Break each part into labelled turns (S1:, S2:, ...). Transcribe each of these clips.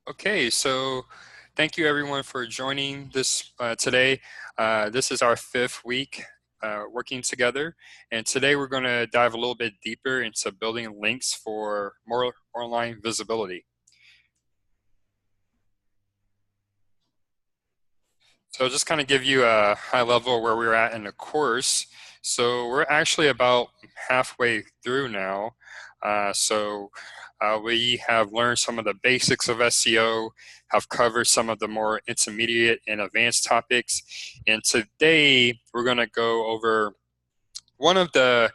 S1: Okay, so thank you everyone for joining this today. This is our 5th week working together, and today we're going to dive a little bit deeper into building links for more online visibility. So just kind of give you a high level where we're at in the course. So we're actually about halfway through now. We have learned some of the basics of SEO, have covered some of the more intermediate and advanced topics. And today we're going to go over one of the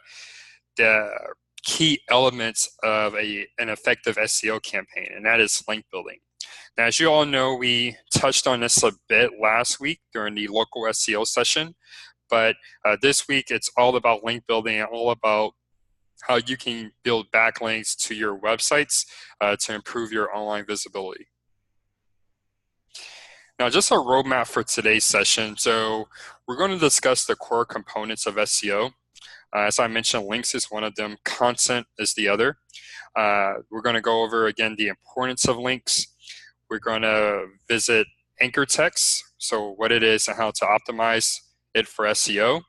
S1: key elements of an effective SEO campaign, and that is link building. Now, as you all know, we touched on this a bit last week during the local SEO session, but this week it's all about link building and all about how you can build backlinks to your websites to improve your online visibility. Now, just a roadmap for today's session. So we're going to discuss the core components of SEO. As I mentioned, links is one of them, content is the other. We're going to go over, again, the importance of links. We're going to visit anchor text, so what it is and how to optimize it for SEO.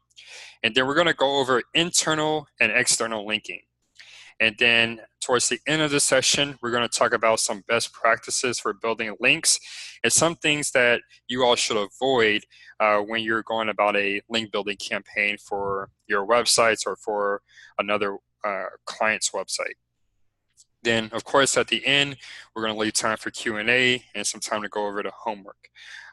S1: And then we're going to go over internal and external linking. And then towards the end of the session, we're going to talk about some best practices for building links and some things that you all should avoid when you're going about a link building campaign for your websites or for another client's website. Then, of course, at the end, we're going to leave time for Q&A and some time to go over the homework.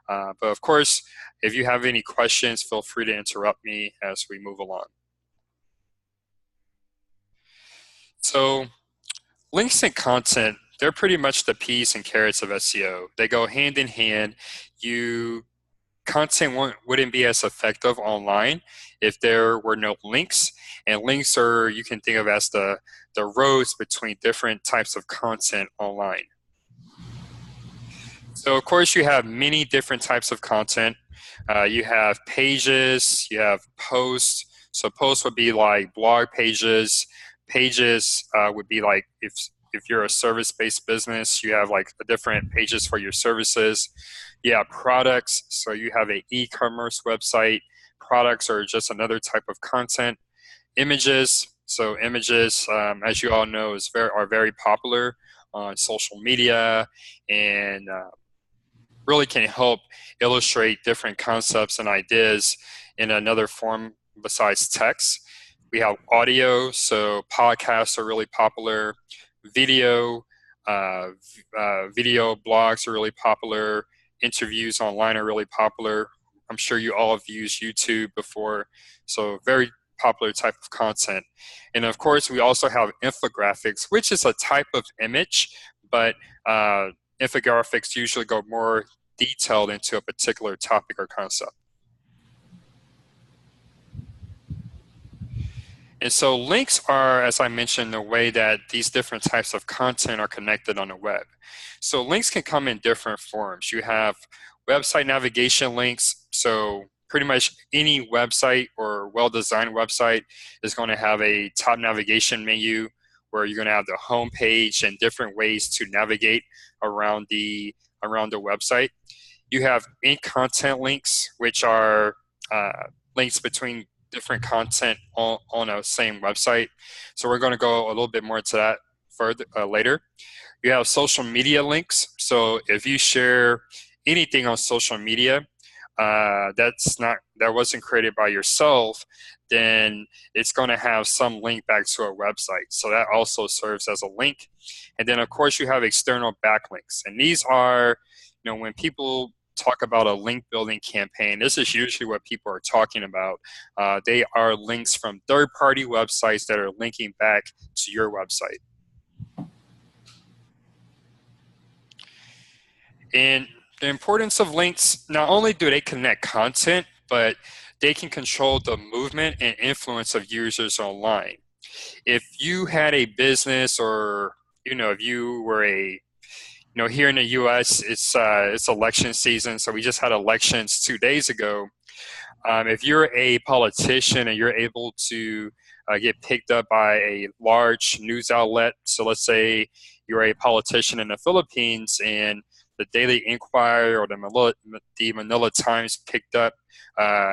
S1: But of course, if you have any questions, feel free to interrupt me as we move along. So links and content, they're pretty much the peas and carrots of SEO. They go hand in hand. Content wouldn't be as effective online if there were no links. And links are, you can think of as the roads between different types of content online. So of course you have many different types of content. You have pages, you have posts. So posts would be like blog pages. Pages would be like if you're a service-based business, you have like different pages for your services. You have products, so you have an e-commerce website. Products are just another type of content. Images, so images, as you all know, are very popular on social media and really can help illustrate different concepts and ideas in another form besides text. We have audio, so podcasts are really popular. Video blogs are really popular. Interviews online are really popular. I'm sure you all have used YouTube before, so very popular type of content. And of course, we also have infographics, which is a type of image, but infographics usually go more detailed into a particular topic or concept. And so links are, as I mentioned, the way that these different types of content are connected on the web. So links can come in different forms. You have website navigation links. So pretty much any website or well-designed website is going to have a top navigation menu where you're going to have the home page and different ways to navigate around the website. You have in-content links, which are links between different content on a same website. So we're going to go a little bit more into that further later. You have social media links. So if you share anything on social media that wasn't created by yourself, then it's going to have some link back to a website. So that also serves as a link. And then of course you have external backlinks. And these are, when people talk about a link building campaign, this is usually what people are talking about. They are links from third-party websites that are linking back to your website. And the importance of links, not only do they connect content, but they can control the movement and influence of users online. If you had a business or, if you were here in the U.S., it's election season, so we just had elections 2 days ago. If you're a politician and you're able to get picked up by a large news outlet. So let's say you're a politician in the Philippines and the Daily Inquirer or the Manila Times picked up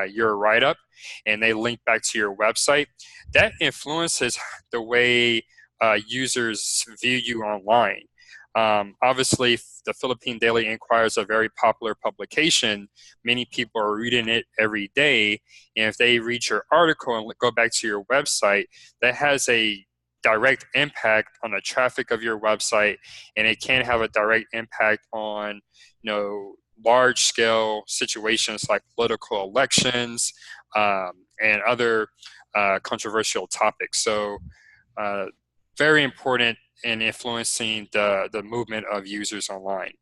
S1: your write-up and they link back to your website. That influences the way users view you online. Obviously, the Philippine Daily Inquirer is a very popular publication. Many people are reading it every day. And if they read your article and go back to your website, that has a direct impact on the traffic of your website, and it can have a direct impact on, large-scale situations like political elections and other controversial topics. So, very important in influencing the movement of users online.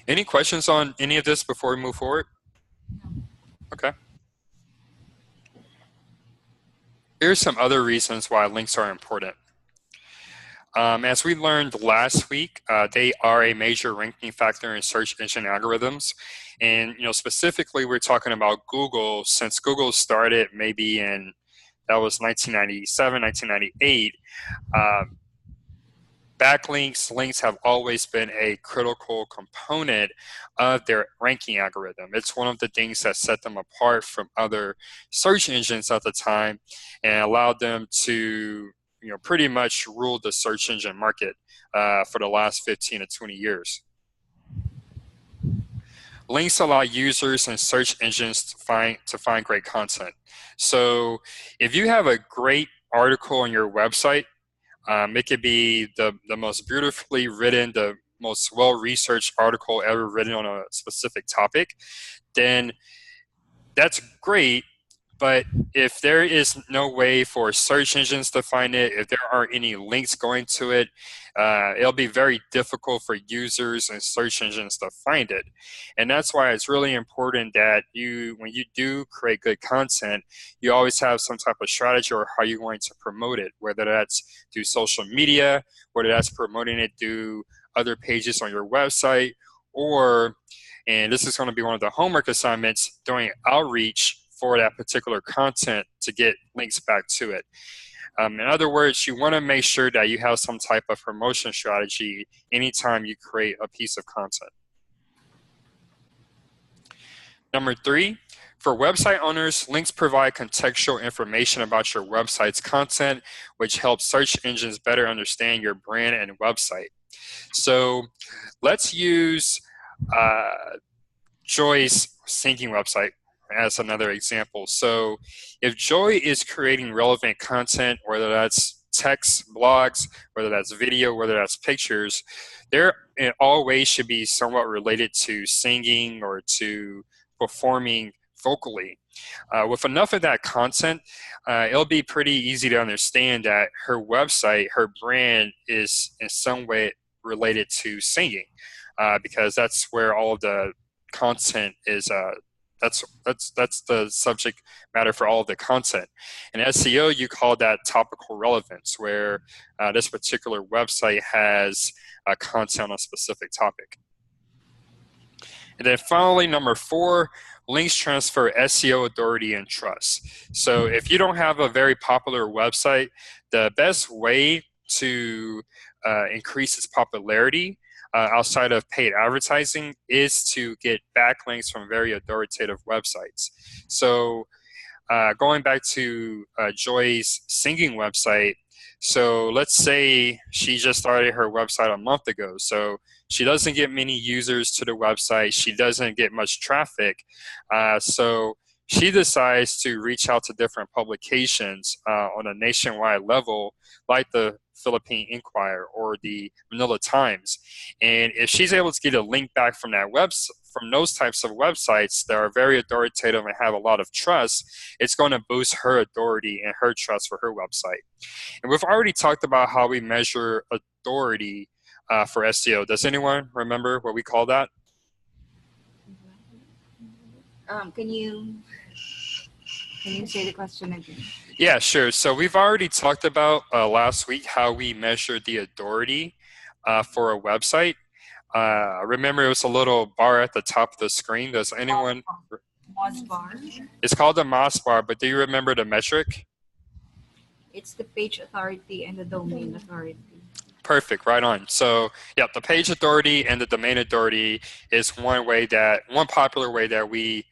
S1: Any questions on any of this before we move forward? Okay. Here's some other reasons why links are important. As we learned last week, they are a major ranking factor in search engine algorithms. And specifically, we're talking about Google. Since Google started maybe that was 1997, 1998, backlinks, links have always been a critical component of their ranking algorithm. It's one of the things that set them apart from other search engines at the time and allowed them to pretty much rule the search engine market for the last 15 to 20 years. Links allow users and search engines to find great content. So if you have a great article on your website, it could be the most beautifully written, the most well-researched article ever written on a specific topic, then that's great. But if there is no way for search engines to find it, if there aren't any links going to it, it'll be very difficult for users and search engines to find it. And that's why it's really important that when you do create good content, you always have some type of strategy or how you're going to promote it, whether that's through social media, whether that's promoting it through other pages on your website, and this is going to be one of the homework assignments, doing outreach for that particular content to get links back to it. In other words, you want to make sure that you have some type of promotion strategy anytime you create a piece of content. Number 3, for website owners, links provide contextual information about your website's content, which helps search engines better understand your brand and website. So let's use Joy's singing website as another example. So if Joy is creating relevant content, whether that's text, blogs, whether that's video, whether that's pictures, there in all ways should be somewhat related to singing or to performing vocally. With enough of that content, it'll be pretty easy to understand that her website, her brand is in some way related to singing, because that's where all of the content is. That's the subject matter for all of the content. In SEO, you call that topical relevance, where this particular website has content on a specific topic. And then finally, number 4, links transfer SEO authority and trust. So if you don't have a very popular website, the best way to increase its popularity outside of paid advertising is to get backlinks from very authoritative websites. So going back to Joy's singing website, so let's say she just started her website a month ago. So she doesn't get many users to the website. She doesn't get much traffic. So she decides to reach out to different publications on a nationwide level, like the Philippine Inquirer or the Manila Times. And if she's able to get a link back from from those types of websites that are very authoritative and have a lot of trust, it's going to boost her authority and her trust for her website. And we've already talked about how we measure authority for SEO. Does anyone remember what we call that?
S2: Can you say the question again?
S1: Yeah, sure. So we've already talked about last week how we measure the authority for a website. Remember, it was a little bar at the top of the screen. Does anyone?
S2: Moz bar.
S1: It's called the Moz bar, but do you remember the metric?
S2: It's the page authority and the domain authority.
S1: Perfect, right on. So yeah, the page authority and the domain authority is one popular way that we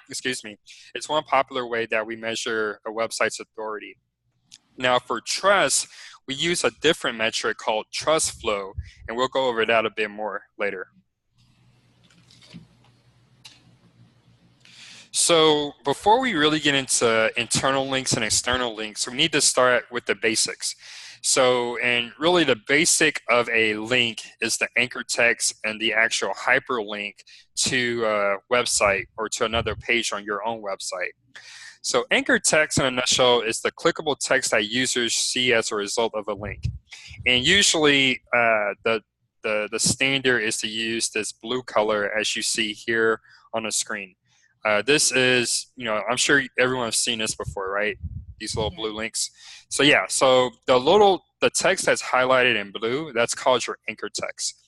S1: excuse me, it's one popular way that we measure a website's authority. Now for trust, we use a different metric called trust flow, and we'll go over that a bit more later. So before we really get into internal links and external links, we need to start with the basics. So, and really the basic of a link is the anchor text and the actual hyperlink to a website or to another page on your own website. So anchor text in a nutshell is the clickable text that users see as a result of a link. And usually the standard is to use this blue color as you see here on the screen. This is, I'm sure everyone's seen this before, right? These little blue links. So yeah, so the text that's highlighted in blue, that's called your anchor text.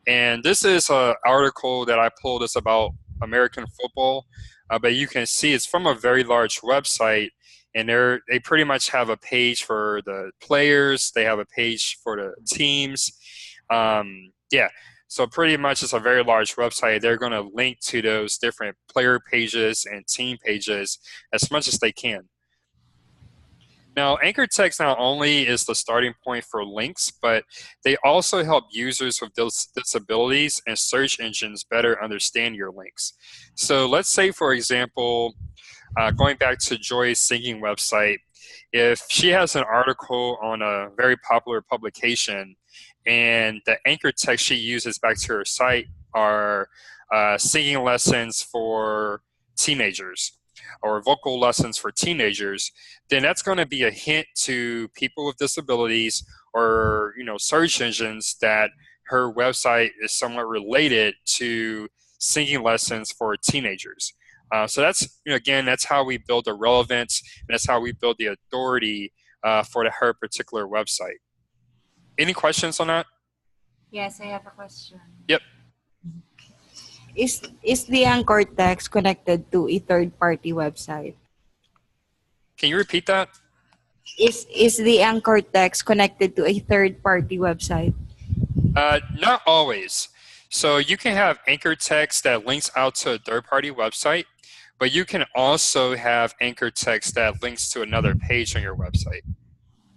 S1: And this is an article that I pulled. It's about American football, but you can see it's from a very large website, and they pretty much have a page for the players. They have a page for the teams. Yeah. So pretty much it's a very large website. They're going to link to those different player pages and team pages as much as they can. Now, anchor text not only is the starting point for links, but they also help users with disabilities and search engines better understand your links. So let's say, for example, going back to Joy's singing website, if she has an article on a very popular publication and the anchor text she uses back to her site are singing lessons for teenagers or vocal lessons for teenagers, then that's going to be a hint to people with disabilities or search engines that her website is somewhat related to singing lessons for teenagers. So that's, again, that's how we build the relevance, and that's how we build the authority for her particular website. Any questions on that?
S2: Yes, I have a question.
S1: Yep.
S2: Is the anchor text connected to a third-party website?
S1: Can you repeat that?
S2: Is the anchor text connected to a third-party website?
S1: Not always. So you can have anchor text that links out to a third-party website, but you can also have anchor text that links to another page on your website.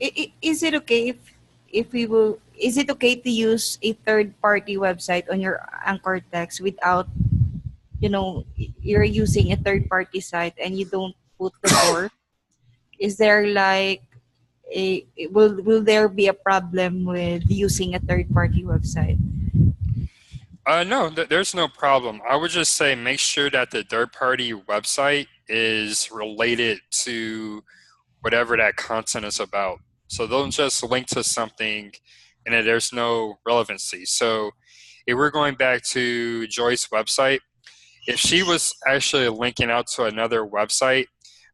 S2: Is it okay is it okay to use a third-party website on your anchor text without, you're using a third-party site and you don't put the source? Is there will there be a problem with using a third-party website?
S1: No, there's no problem. I would just say make sure that the third-party website is related to whatever that content is about. So don't just link to something and then there's no relevancy. So if we're going back to Joy's website, if she was actually linking out to another website,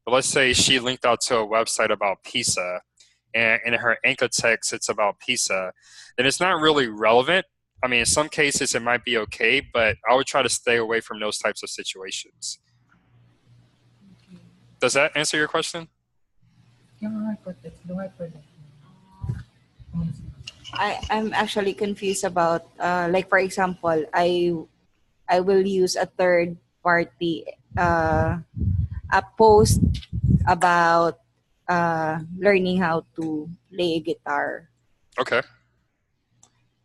S1: but let's say she linked out to a website about pizza, and in her anchor text it's about pizza, then it's not really relevant. I mean, in some cases it might be okay, but I would try to stay away from those types of situations. Does that answer your question?
S2: I'm actually confused about, for example, I will use a third party, a post about learning how to play guitar.
S1: Okay.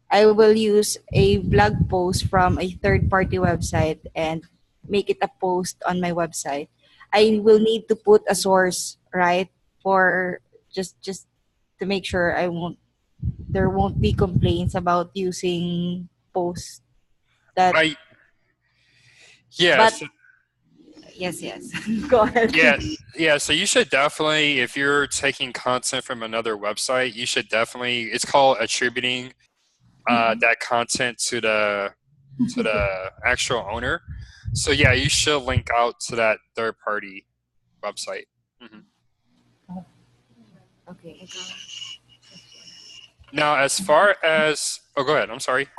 S2: I will use a blog post from a third party website and make it a post on my website. I will need to put a source, right? For just to make sure there won't be complaints about using posts that.
S1: Yeah.
S2: Yes. Go ahead.
S1: Yeah. So you should definitely, if you're taking content from another website, you should definitely. It's called attributing that content to the actual owner. So yeah, you should link out to that third party website. Mm-hmm.
S2: Okay.
S1: Now, as far as go ahead. I'm sorry.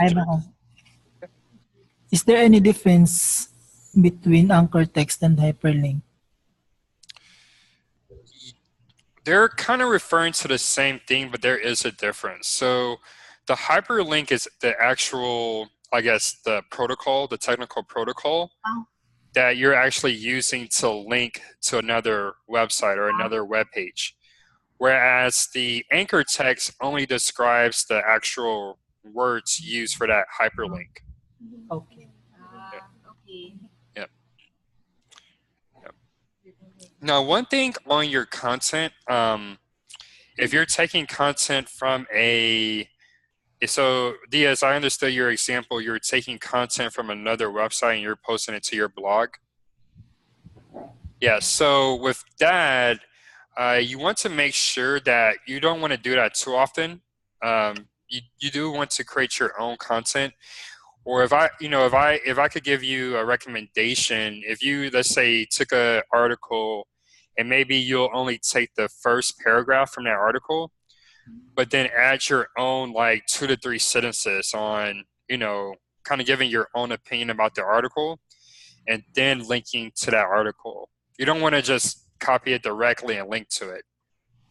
S3: Is there any difference between anchor text and hyperlink?
S1: They're kind of referring to the same thing, but there is a difference. So the hyperlink is the actual, I guess, the protocol, the technical protocol that you're actually using to link to another website or another web page. Whereas the anchor text only describes the actual words used for that hyperlink.
S3: Okay.
S2: Okay.
S1: Yep. Yep. Now, one thing on your content, if you're taking content from so Dia, as I understood your example, you're taking content from another website and you're posting it to your blog. Yeah, so with that, you want to make sure that you don't want to do that too often. You do want to create your own content. Or if I could give you a recommendation, if you, let's say, took an article and maybe you'll only take the first paragraph from that article, but then add your own like 2 to 3 sentences on, kind of giving your own opinion about the article and then linking to that article. You don't want to just copy it directly and link to it.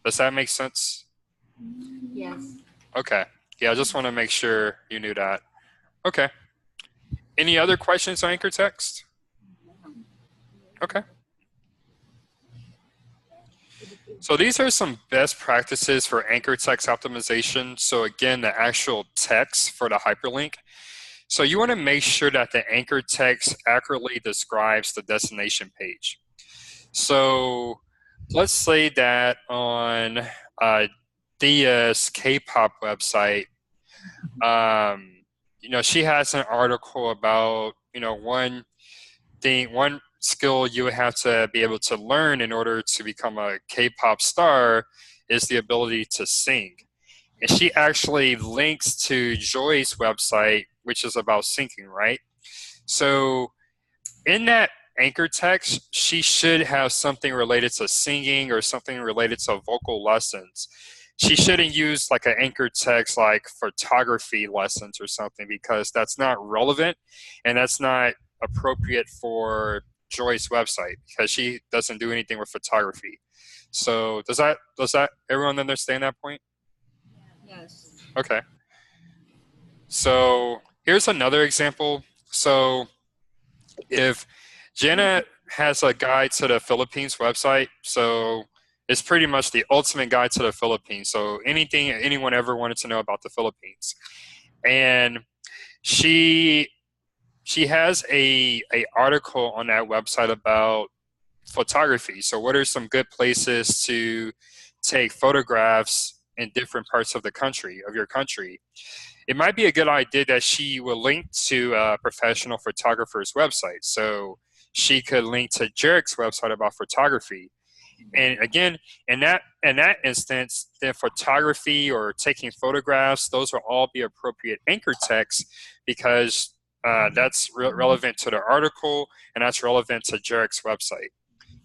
S1: Does that make sense?
S2: Yes.
S1: Okay. Yeah, I just want to make sure you knew that. Okay. Any other questions on anchor text? Okay. So these are some best practices for anchor text optimization. So again, the actual text for the hyperlink. So you want to make sure that the anchor text accurately describes the destination page. So let's say that on Dia's K-pop website, she has an article about, one skill you would have to be able to learn in order to become a K-pop star is the ability to sing. And she actually links to Joy's website, which is about singing, right? So in that anchor text, she should have something related to singing or something related to vocal lessons. She shouldn't use like an anchor text like photography lessons or something, because that's not relevant and that's not appropriate for Joy's website, because she doesn't do anything with photography. So does that everyone understand that point?
S2: Yes.
S1: Okay. So here's another example. So if Jenna has a guide to the Philippines website, so it's pretty much the ultimate guide to the Philippines. So anything anyone ever wanted to know about the Philippines. And she has a article on that website about photography. So what are some good places to take photographs in different parts of your country? It might be a good idea that she will link to a professional photographer's website. So she could link to Jarek's website about photography. And again, in that instance, the photography or taking photographs, those will all be appropriate anchor text, because that's relevant to the article and that's relevant to Jarek's website.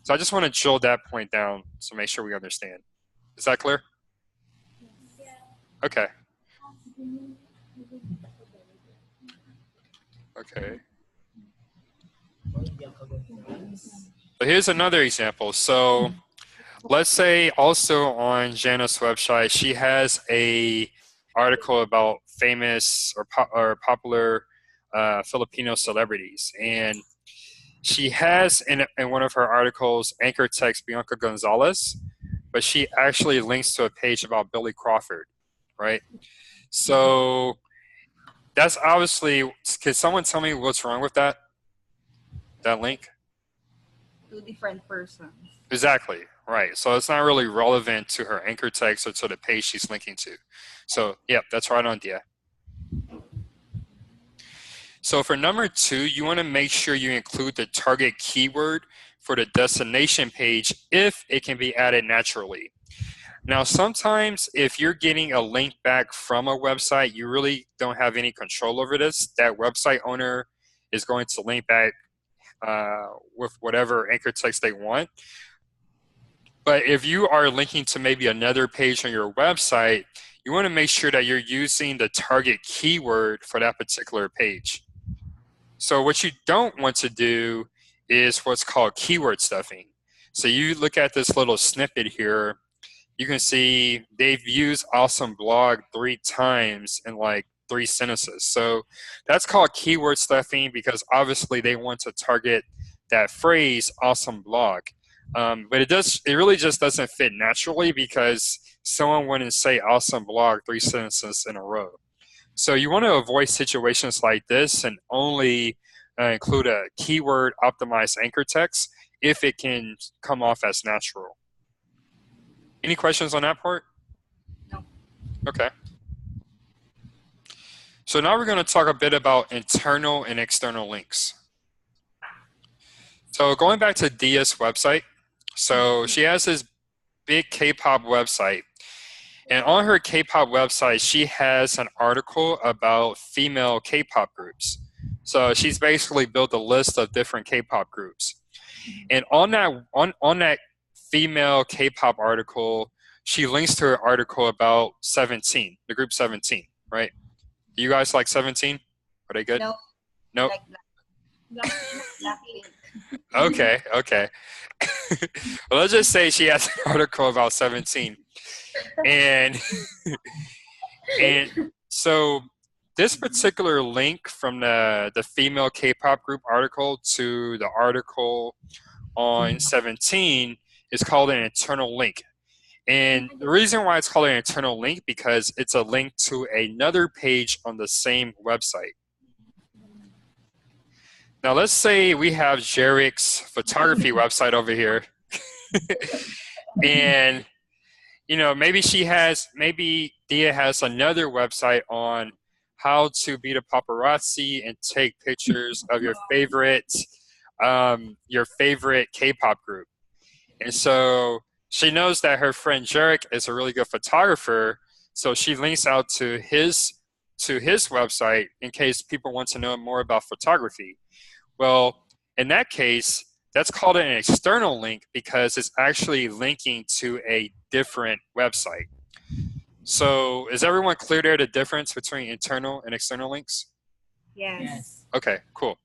S1: So I just want to drill that point down to make sure we understand. Is that clear? Okay. Okay. So here's another example. So let's say also on Jana's website, she has a article about famous or popular Filipino celebrities. And she has in one of her articles anchor text Bianca Gonzalez, but she actually links to a page about Billy Crawford, right? So that's obviously, can someone tell me what's wrong with that link?
S2: 2 different persons.
S1: Exactly, right. So it's not really relevant to her anchor text or to the page she's linking to. So, yep, that's right on, Dia. So for number 2, you want to make sure you include the target keyword for the destination page if it can be added naturally. Now, sometimes if you're getting a link back from a website, you really don't have any control over this. That website owner is going to link back with whatever anchor text they want. But if you are linking to maybe another page on your website, you want to make sure that you're using the target keyword for that particular page. So what you don't want to do is what's called keyword stuffing. So you look at this little snippet here, you can see they've used awesome blog 3 times in like 3 sentences. So that's called keyword stuffing, because obviously they want to target that phrase awesome blog. But it really just doesn't fit naturally, because someone wouldn't say awesome blog 3 sentences in a row. So you want to avoid situations like this and only include a keyword optimized anchor text if it can come off as natural. Any questions on that part?
S2: No.
S1: Okay. So now we're going to talk a bit about internal and external links. So going back to Dia's website, so she has this big K-pop website. And on her K-pop website, she has an article about female K-pop groups. So she's basically built a list of different K-pop groups. And on that female K-pop article, she links to her article about 17, the group 17, right? Do you guys like 17? Are they good?
S2: No.
S1: Nope.
S2: Like
S1: Okay. Well, let's just say she has an article about 17. And so this particular link from the female K-pop group article to the article on 17 is called an internal link. And the reason why it's called an internal link, because it's a link to another page on the same website. Now let's say we have Jarek's photography website over here. And maybe Dia has another website on how to beat a paparazzi and take pictures of your favorite K-pop group. And so she knows that her friend Jarek is a really good photographer, so she links out to his website in case people want to know more about photography. Well, in that case, that's called an external link, because it's actually linking to a different website. So is everyone clear there, the difference between internal and external links?
S2: Yes.
S1: Okay, cool.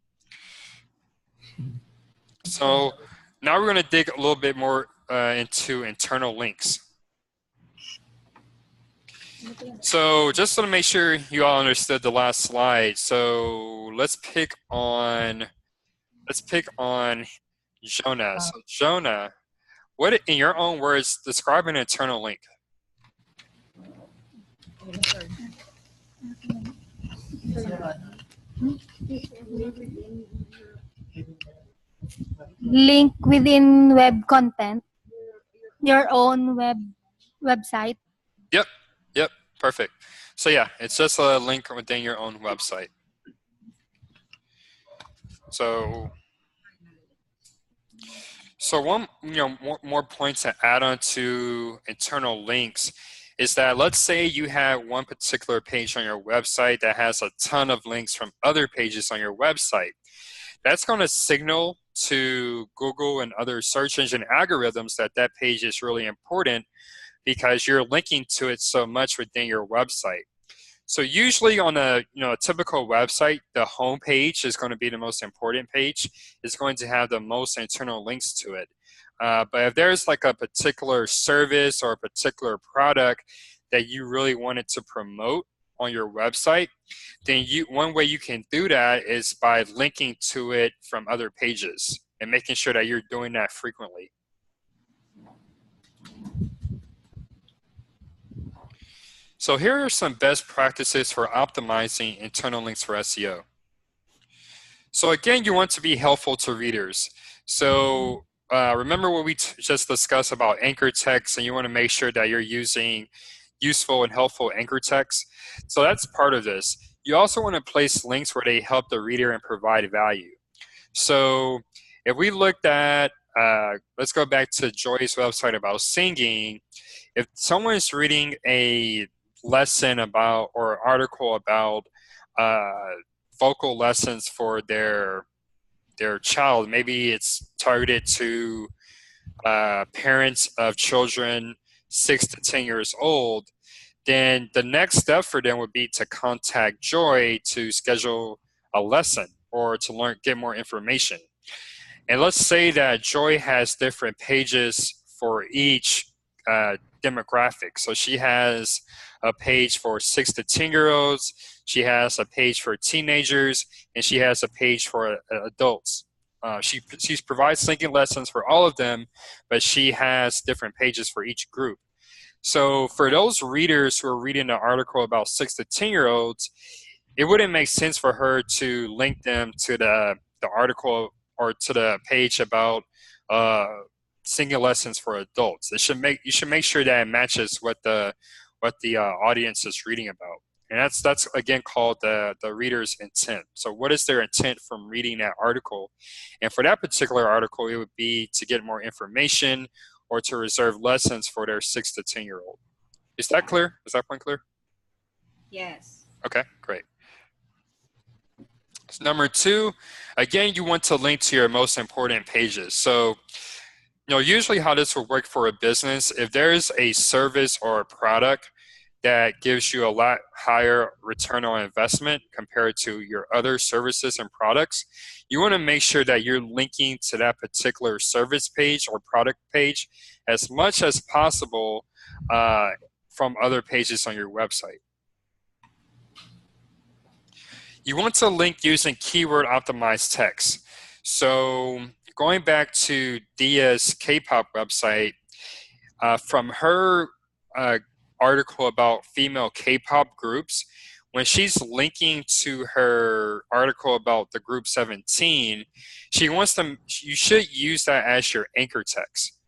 S1: So now we're going to dig a little bit more into internal links. So just to make sure you all understood the last slide, so let's pick on Jonah. So Jonah, what, in your own words, describe an internal link?
S4: Link within web content, your own website.
S1: Yep, perfect. So yeah, it's just a link within your own website. So one more point to add on to internal links is that, let's say you have one particular page on your website that has a ton of links from other pages on your website. That's going to signal to Google and other search engine algorithms that that page is really important, because you're linking to it so much within your website. So usually on a typical website, the home page is going to be the most important page. It's going to have the most internal links to it. But if there's like a particular service or a particular product that you really wanted to promote on your website, then one way you can do that is by linking to it from other pages and making sure that you're doing that frequently. So here are some best practices for optimizing internal links for SEO. So again, you want to be helpful to readers. So remember what we just discussed about anchor text, and you want to make sure that you're using useful and helpful anchor text. So that's part of this. You also want to place links where they help the reader and provide value. So if we looked at, let's go back to Joy's website about singing. If someone's reading a lesson about, or article about vocal lessons for their child, maybe it's targeted to parents of children 6 to 10 years old, then the next step for them would be to contact Joy to schedule a lesson or to get more information. And let's say that Joy has different pages for each demographics. So she has a page for 6 to 10-year-olds, she has a page for teenagers, and she has a page for adults. She provides linking lessons for all of them, but she has different pages for each group. So for those readers who are reading an article about 6 to 10-year-olds, it wouldn't make sense for her to link them to the article or to the page about singing lessons for adults. You should make sure that it matches what the audience is reading about. And that's again called the reader's intent. So what is their intent from reading that article? And for that particular article, it would be to get more information or to reserve lessons for their 6 to 10-year-old. Is that clear? Is that point clear?
S2: Yes.
S1: Okay, great. So number 2, again, you want to link to your most important pages. So, usually how this will work for a business, if there's a service or a product that gives you a lot higher return on investment compared to your other services and products, you want to make sure that you're linking to that particular service page or product page as much as possible from other pages on your website. You want to link using keyword optimized text. So going back to Dia's K-pop website, from her article about female K-pop groups, when she's linking to her article about the group 17, you should use that as your anchor text.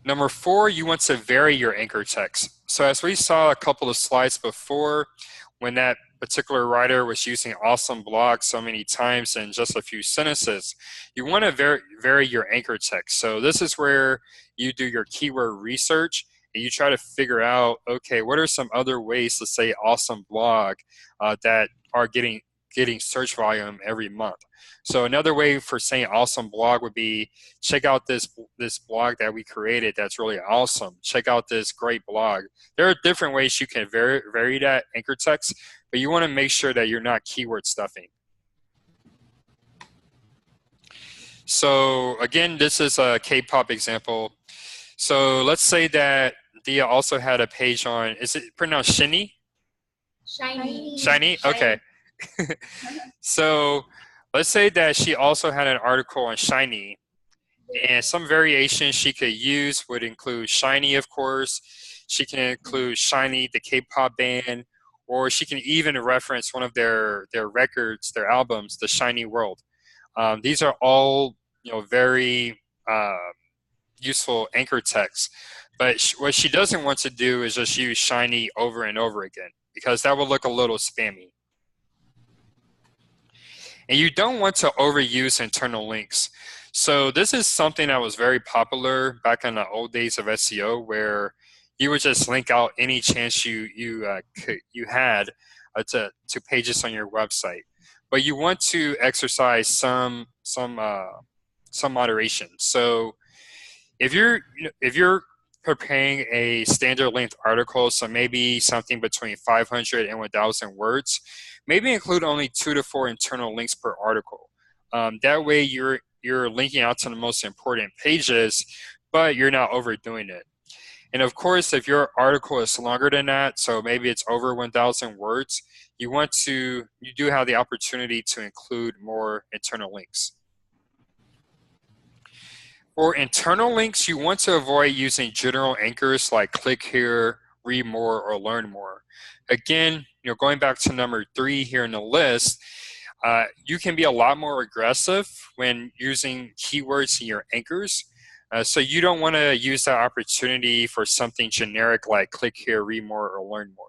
S1: Number 4, you want to vary your anchor text. So as we saw a couple of slides before, when that particular writer was using awesome blog so many times in just a few sentences, you want to vary your anchor text. So this is where you do your keyword research and you try to figure out, okay, what are some other ways to say awesome blog that are getting search volume every month. So another way for saying awesome blog would be, check out this blog that we created that's really awesome. Check out this great blog. There are different ways you can vary that anchor text, but you want to make sure that you're not keyword stuffing. So again, this is a K-pop example. So let's say that Dia also had a page on, is it pronounced Shiny?
S2: Shiny.
S1: Shiny? Okay. So let's say that she also had an article on Shiny, and some variations she could use would include Shiny, of course. She can include Shiny, the K-pop band, or she can even reference one of their records, their albums, The Shiny World. These are all very useful anchor texts. But what she doesn't want to do is just use Shiny over and over again, because that will look a little spammy. And you don't want to overuse internal links. So this is something that was very popular back in the old days of SEO, where you would just link out any chance you had to pages on your website. But you want to exercise some moderation. So if you're preparing a standard length article, so maybe something between 500 and 1,000 words, maybe include only 2 to 4 internal links per article. That way you're linking out to the most important pages, but you're not overdoing it. And of course, if your article is longer than that, so maybe it's over 1,000 words, you do have the opportunity to include more internal links. For internal links, you want to avoid using general anchors like click here, read more, or learn more. Again, going back to number 3 here in the list, you can be a lot more aggressive when using keywords in your anchors. So you don't want to use that opportunity for something generic like click here, read more, or learn more.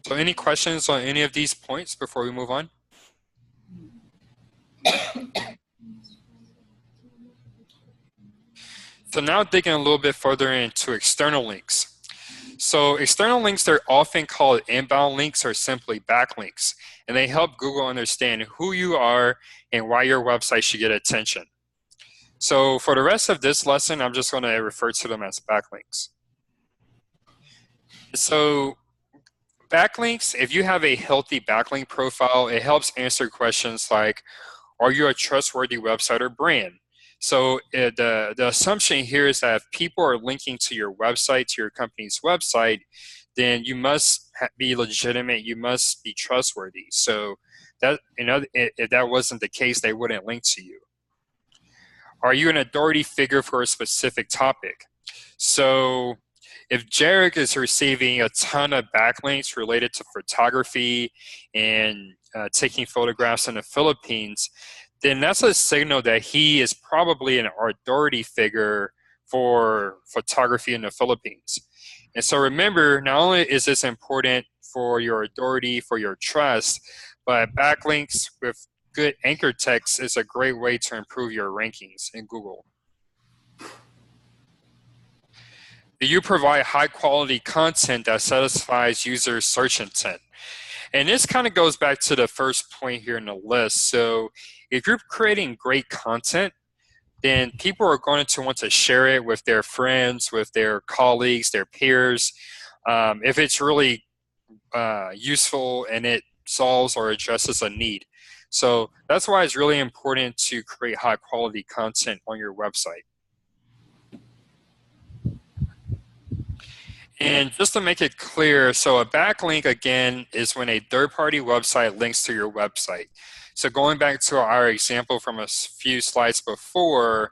S1: So any questions on any of these points before we move on? So now digging a little bit further into external links. So external links, they're often called inbound links or simply backlinks, and they help Google understand who you are and why your website should get attention. So for the rest of this lesson, I'm just going to refer to them as backlinks. So backlinks, if you have a healthy backlink profile, it helps answer questions like, are you a trustworthy website or brand? So the assumption here is that if people are linking to your website, to your company's website, then you must be legitimate, you must be trustworthy. So that, if that wasn't the case, they wouldn't link to you. Are you an authority figure for a specific topic? So if Jarek is receiving a ton of backlinks related to photography and taking photographs in the Philippines, then that's a signal that he is probably an authority figure for photography in the Philippines. And so remember, not only is this important for your authority, for your trust, but backlinks with good anchor text is a great way to improve your rankings in Google. Do you provide high quality content that satisfies user search intent? And this kind of goes back to the first point here in the list. So if you're creating great content, then people are going to want to share it with their friends, with their colleagues, their peers. If it's really useful and it solves or addresses a need. So that's why it's really important to create high quality content on your website. And just to make it clear, so a backlink, again, is when a third-party website links to your website. So going back to our example from a few slides before,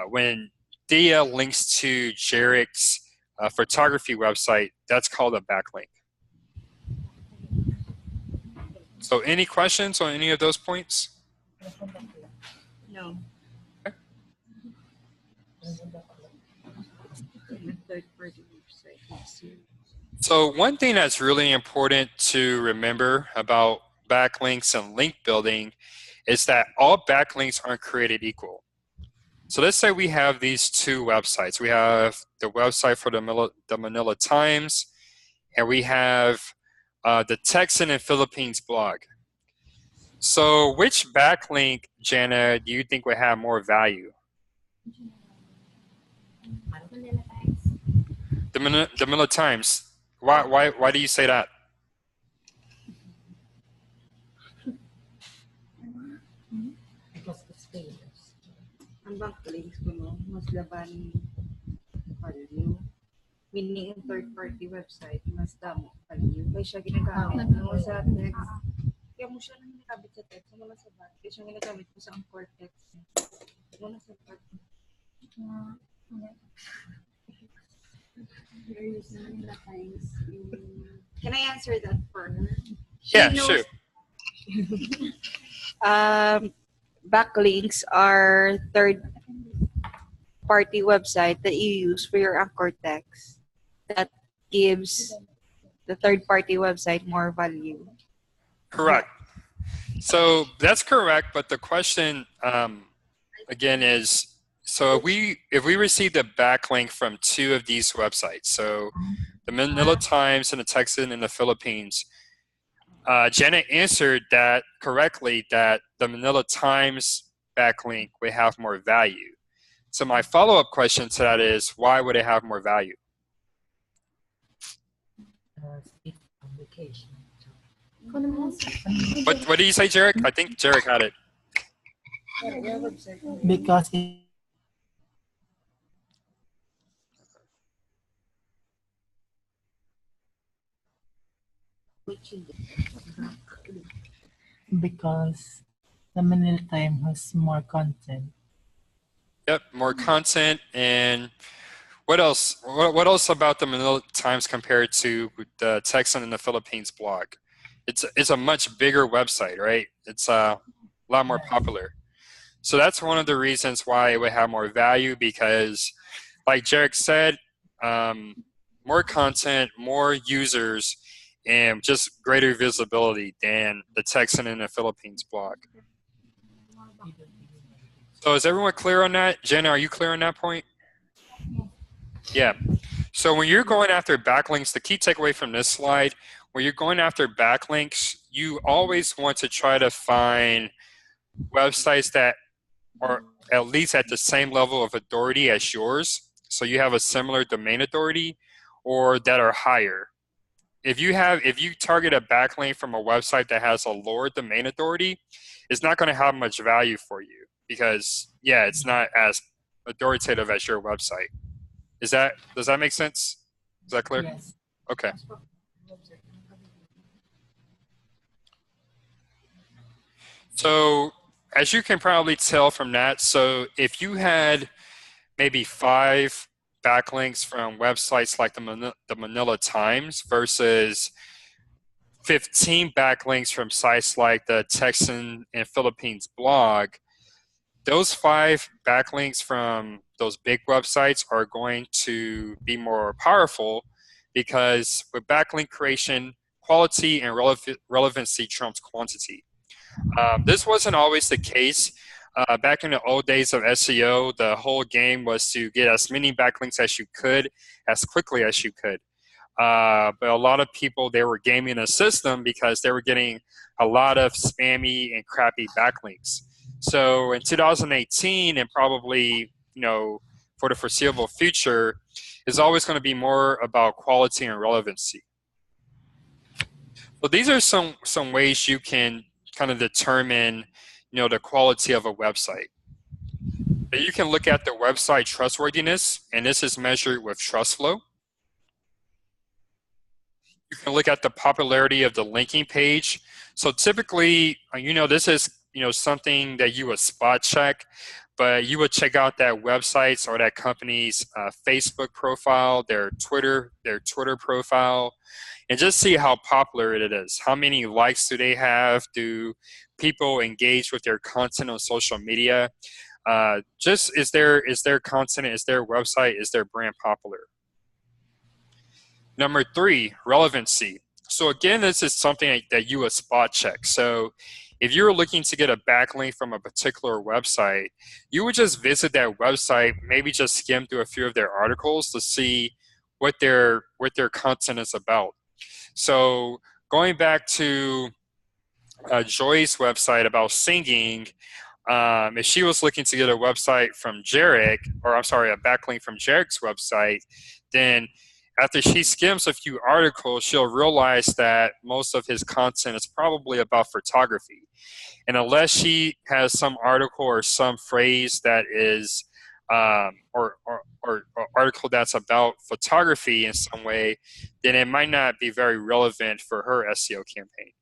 S1: when Dia links to Jarek's photography website, that's called a backlink. So any questions on any of those points?
S2: No.
S1: Okay. So one thing that's really important to remember about backlinks and link building is that all backlinks aren't created equal. So let's say we have these two websites. We have the website for the Manila Times, and we have the Texan and Philippines blog. So which backlink, Jana, do you think would have more value? The Manila Times. Why do you say that?
S2: Because it's famous. Ang backlinks ko, no, mas laban value. Meaning, yung third-party website, mas damo value. Kaya siya ginagamit mo sa text. Kaya mo siya nang ginakabit sa text. Muna sa back. Kaya siya ginagamit mo sa anchor text. Muna sa back. Can I answer that for her?
S1: Yeah, sure.
S2: Backlinks are third-party website that you use for your anchor text that gives the third-party website more value.
S1: Correct. So that's correct, but the question again is, so if we receive the backlink from two of these websites, so the Manila Times and the Texan in the Philippines, Janet answered that correctly, that the Manila Times backlink would have more value. So my follow-up question to that is, why would it have more value? What did you say, Jarek? I think Jarek had it.
S3: Because it, because the Manila Time has more content.
S1: Yep, more content. And what else? What else about the Manila Times compared to the Texan in the Philippines blog? It's a much bigger website, right? It's a lot more popular. So that's one of the reasons why it would have more value, because like Jarek said, more content, more users, and just greater visibility than the Texan in the Philippines blog. So is everyone clear on that? Jenna, are you clear on that point? Yeah. So when you're going after backlinks, the key takeaway from this slide, when you're going after backlinks, you always want to try to find websites that are at least at the same level of authority as yours. So you have a similar domain authority, or that are higher. If you target a backlink from a website that has a lower domain authority, it's not going to have much value for you, because yeah, it's not as authoritative as your website. Does that make sense? Is that clear?
S3: Yes.
S1: Okay. So as you can probably tell from that, so if you had maybe 5 backlinks from websites like the Manila Times versus 15 backlinks from sites like the Texan and Philippines blog, those 5 backlinks from those big websites are going to be more powerful because with backlink creation, quality and relevancy trumps quantity. This wasn't always the case. Back in the old days of SEO, the whole game was to get as many backlinks as you could, as quickly as you could. But a lot of people, they were gaming the system because they were getting a lot of spammy and crappy backlinks. So in 2018, and probably, for the foreseeable future, is always going to be more about quality and relevancy. So these are some ways you can kind of determine, the quality of a website. But you can look at the website trustworthiness, and this is measured with TrustFlow. You can look at the popularity of the linking page. So typically, this is, something that you would spot check, but you would check out that website's or that company's Facebook profile, their Twitter profile, and just see how popular it is. How many likes do they have? Do people engage with their content on social media? Just is their content, is their website, is their brand popular? Number 3, relevancy. So again, this is something that you would spot check. So if you're looking to get a backlink from a particular website, you would just visit that website, maybe just skim through a few of their articles to see what their content is about. So going back to Joy's website about singing, if she was looking to get a website from Jarek, or I'm sorry, a backlink from Jarek's website, then after she skims a few articles, she'll realize that most of his content is probably about photography. And unless she has some article or some phrase that is, or article that's about photography in some way, then it might not be very relevant for her SEO campaign.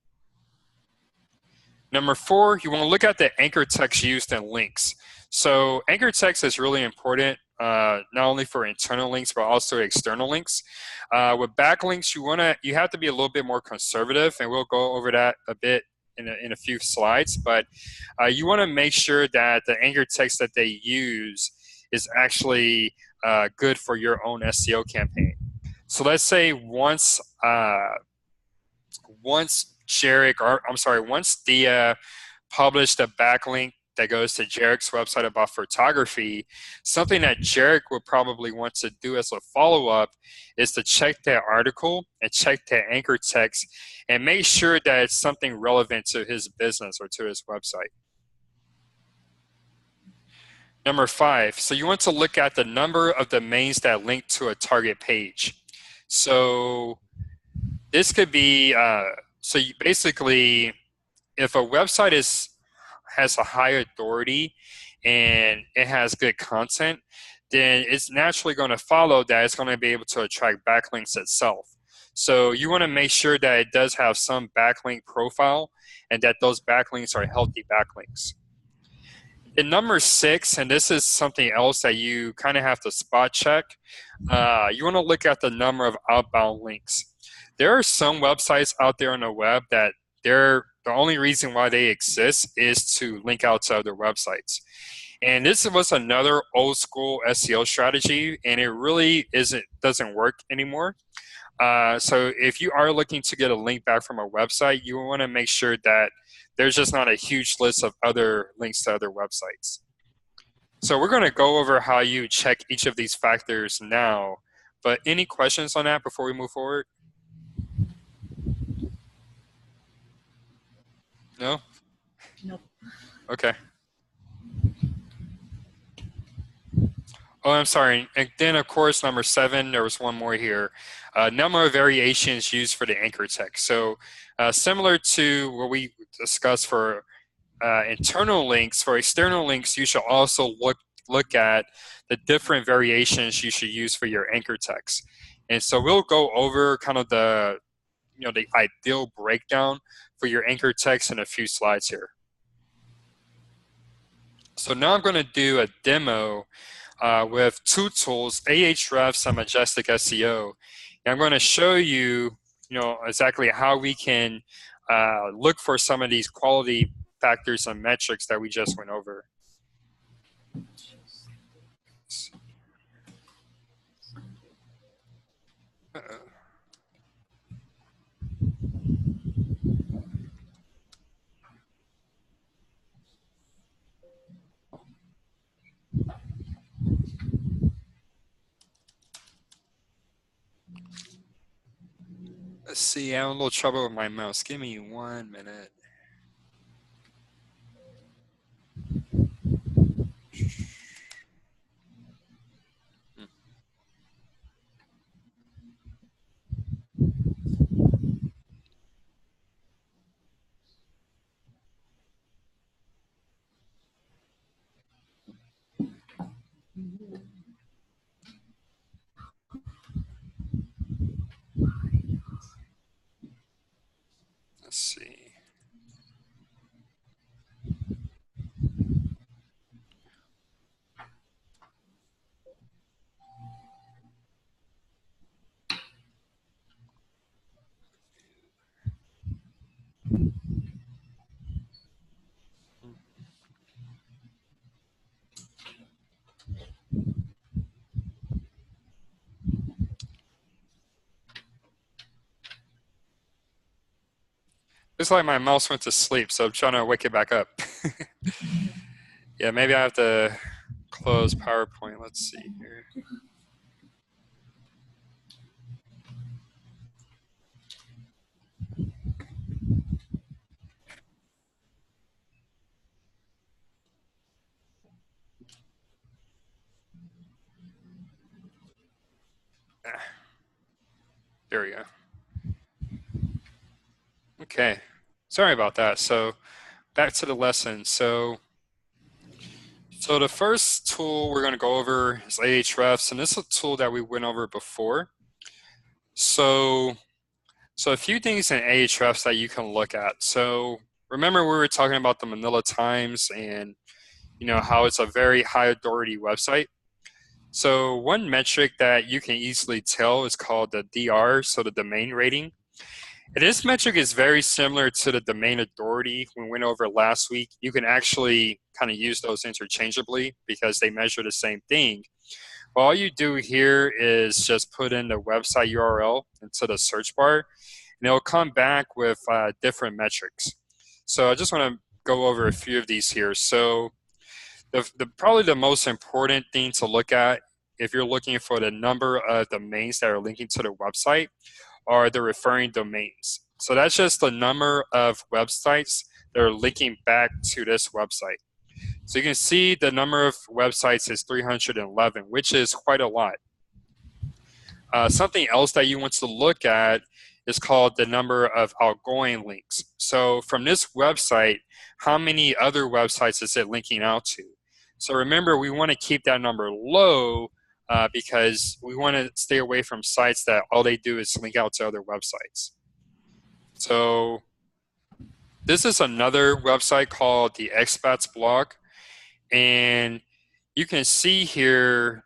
S1: Number 4, you want to look at the anchor text used in links. So anchor text is really important, not only for internal links, but also external links. With backlinks, you have to be a little bit more conservative, and we'll go over that a bit in a few slides. But you want to make sure that the anchor text that they use is actually good for your own SEO campaign. So let's say once Dia published a backlink that goes to Jarek's website about photography, something that Jarek would probably want to do as a follow-up is to check that article and check that anchor text and make sure that it's something relevant to his business or to his website. Number 5, so you want to look at the number of domains that link to a target page. So this could be, so you basically, if a website has a high authority and it has good content, then it's naturally going to follow that it's going to be able to attract backlinks itself. So you want to make sure that it does have some backlink profile and that those backlinks are healthy backlinks. In number 6, and this is something else that you kind of have to spot check, you want to look at the number of outbound links. There are some websites out there on the web that the only reason why they exist is to link out to other websites. And this was another old school SEO strategy, and it really doesn't work anymore. So if you are looking to get a link back from a website, you want to make sure that there's just not a huge list of other links to other websites. So we're going to go over how you check each of these factors now, but any questions on that before we move forward? No?
S2: Nope.
S1: Okay. Oh, I'm sorry. And then, of course, number 7, there was one more here. Number of variations used for the anchor text. So similar to what we discussed for internal links, for external links, you should also look at the different variations you should use for your anchor text. And so we'll go over kind of the ideal breakdown for your anchor text in a few slides here. So now I'm going to do a demo with two tools, Ahrefs and Majestic SEO. And I'm going to show you, exactly how we can look for some of these quality factors and metrics that we just went over. Let's see, I'm having a little trouble with my mouse. Give me 1 minute. Let's see. Looks like my mouse went to sleep, so I'm trying to wake it back up. Yeah, maybe I have to close PowerPoint. Let's see here. There we go. Okay, sorry about that. So back to the lesson. So the first tool we're going to go over is Ahrefs, and this is a tool that we went over before. So a few things in Ahrefs that you can look at. So remember we were talking about the Manila Times and how it's a very high authority website. So one metric that you can easily tell is called the DR, so the domain rating. And this metric is very similar to the domain authority we went over last week. You can actually kind of use those interchangeably because they measure the same thing. But all you do here is just put in the website URL into the search bar, and it'll come back with different metrics. So I just want to go over a few of these here. So probably the most important thing to look at if you're looking for the number of domains that are linking to the website are the referring domains. So that's just the number of websites that are linking back to this website. So you can see the number of websites is 311, which is quite a lot. Something else that you want to look at is called the number of outgoing links. So from this website, how many other websites is it linking out to? So remember, we want to keep that number low because we want to stay away from sites that all they do is link out to other websites. So this is another website called the Expats blog. And you can see here,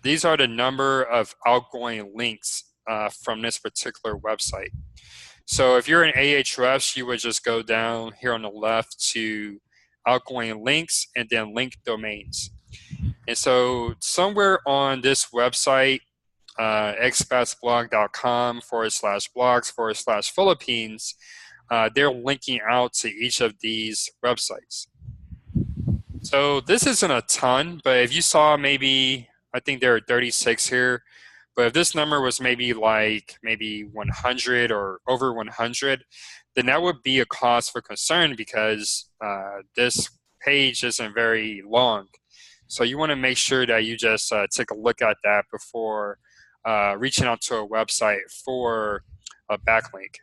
S1: these are the number of outgoing links from this particular website. So if you're in Ahrefs, you would just go down here on the left to outgoing links and then link domains. And so somewhere on this website, expatsblog.com/blogs/Philippines, they're linking out to each of these websites. So this isn't a ton, but if you saw maybe, I think there are 36 here, but if this number was maybe 100 or over 100, then that would be a cause for concern because this page isn't very long. So you want to make sure that you just take a look at that before reaching out to a website for a backlink.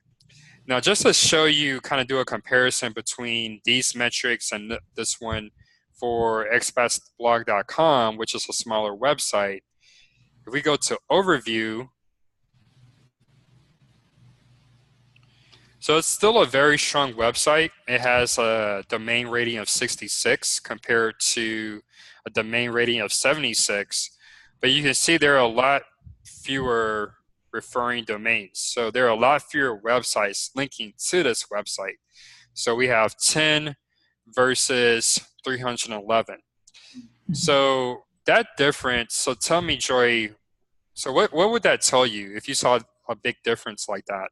S1: Now, just to show you, kind of do a comparison between these metrics and this one for expatsblog.com, which is a smaller website. If we go to overview, so it's still a very strong website. It has a domain rating of 66 compared to a domain rating of 76. But you can see there are a lot fewer referring domains. So there are a lot fewer websites linking to this website. So we have 10 versus 311. So that difference, so tell me, Joy, so what would that tell you if you saw a big difference like that?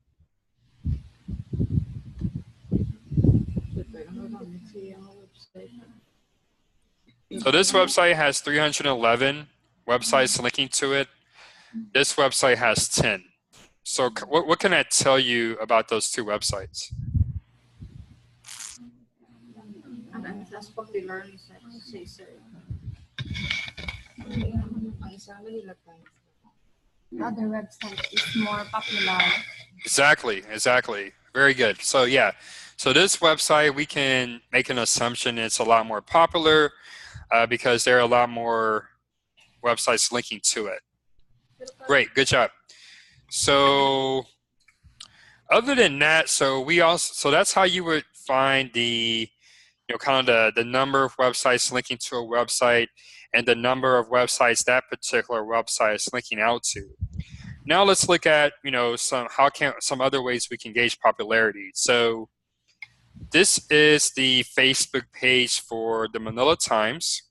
S1: So this website has 311 websites linking to it. This website has 10. So what can that tell you about those two websites?
S4: The other website is more popular.
S1: Exactly. Very good. So yeah, so this website, we can make an assumption it's a lot more popular because there are a lot more websites linking to it. Great, good job. So other than that, so that's how you would find the, kind of the number of websites linking to a website and the number of websites that particular website is linking out to. Now let's look at, some other ways we can gauge popularity. So this is the Facebook page for the Manila Times.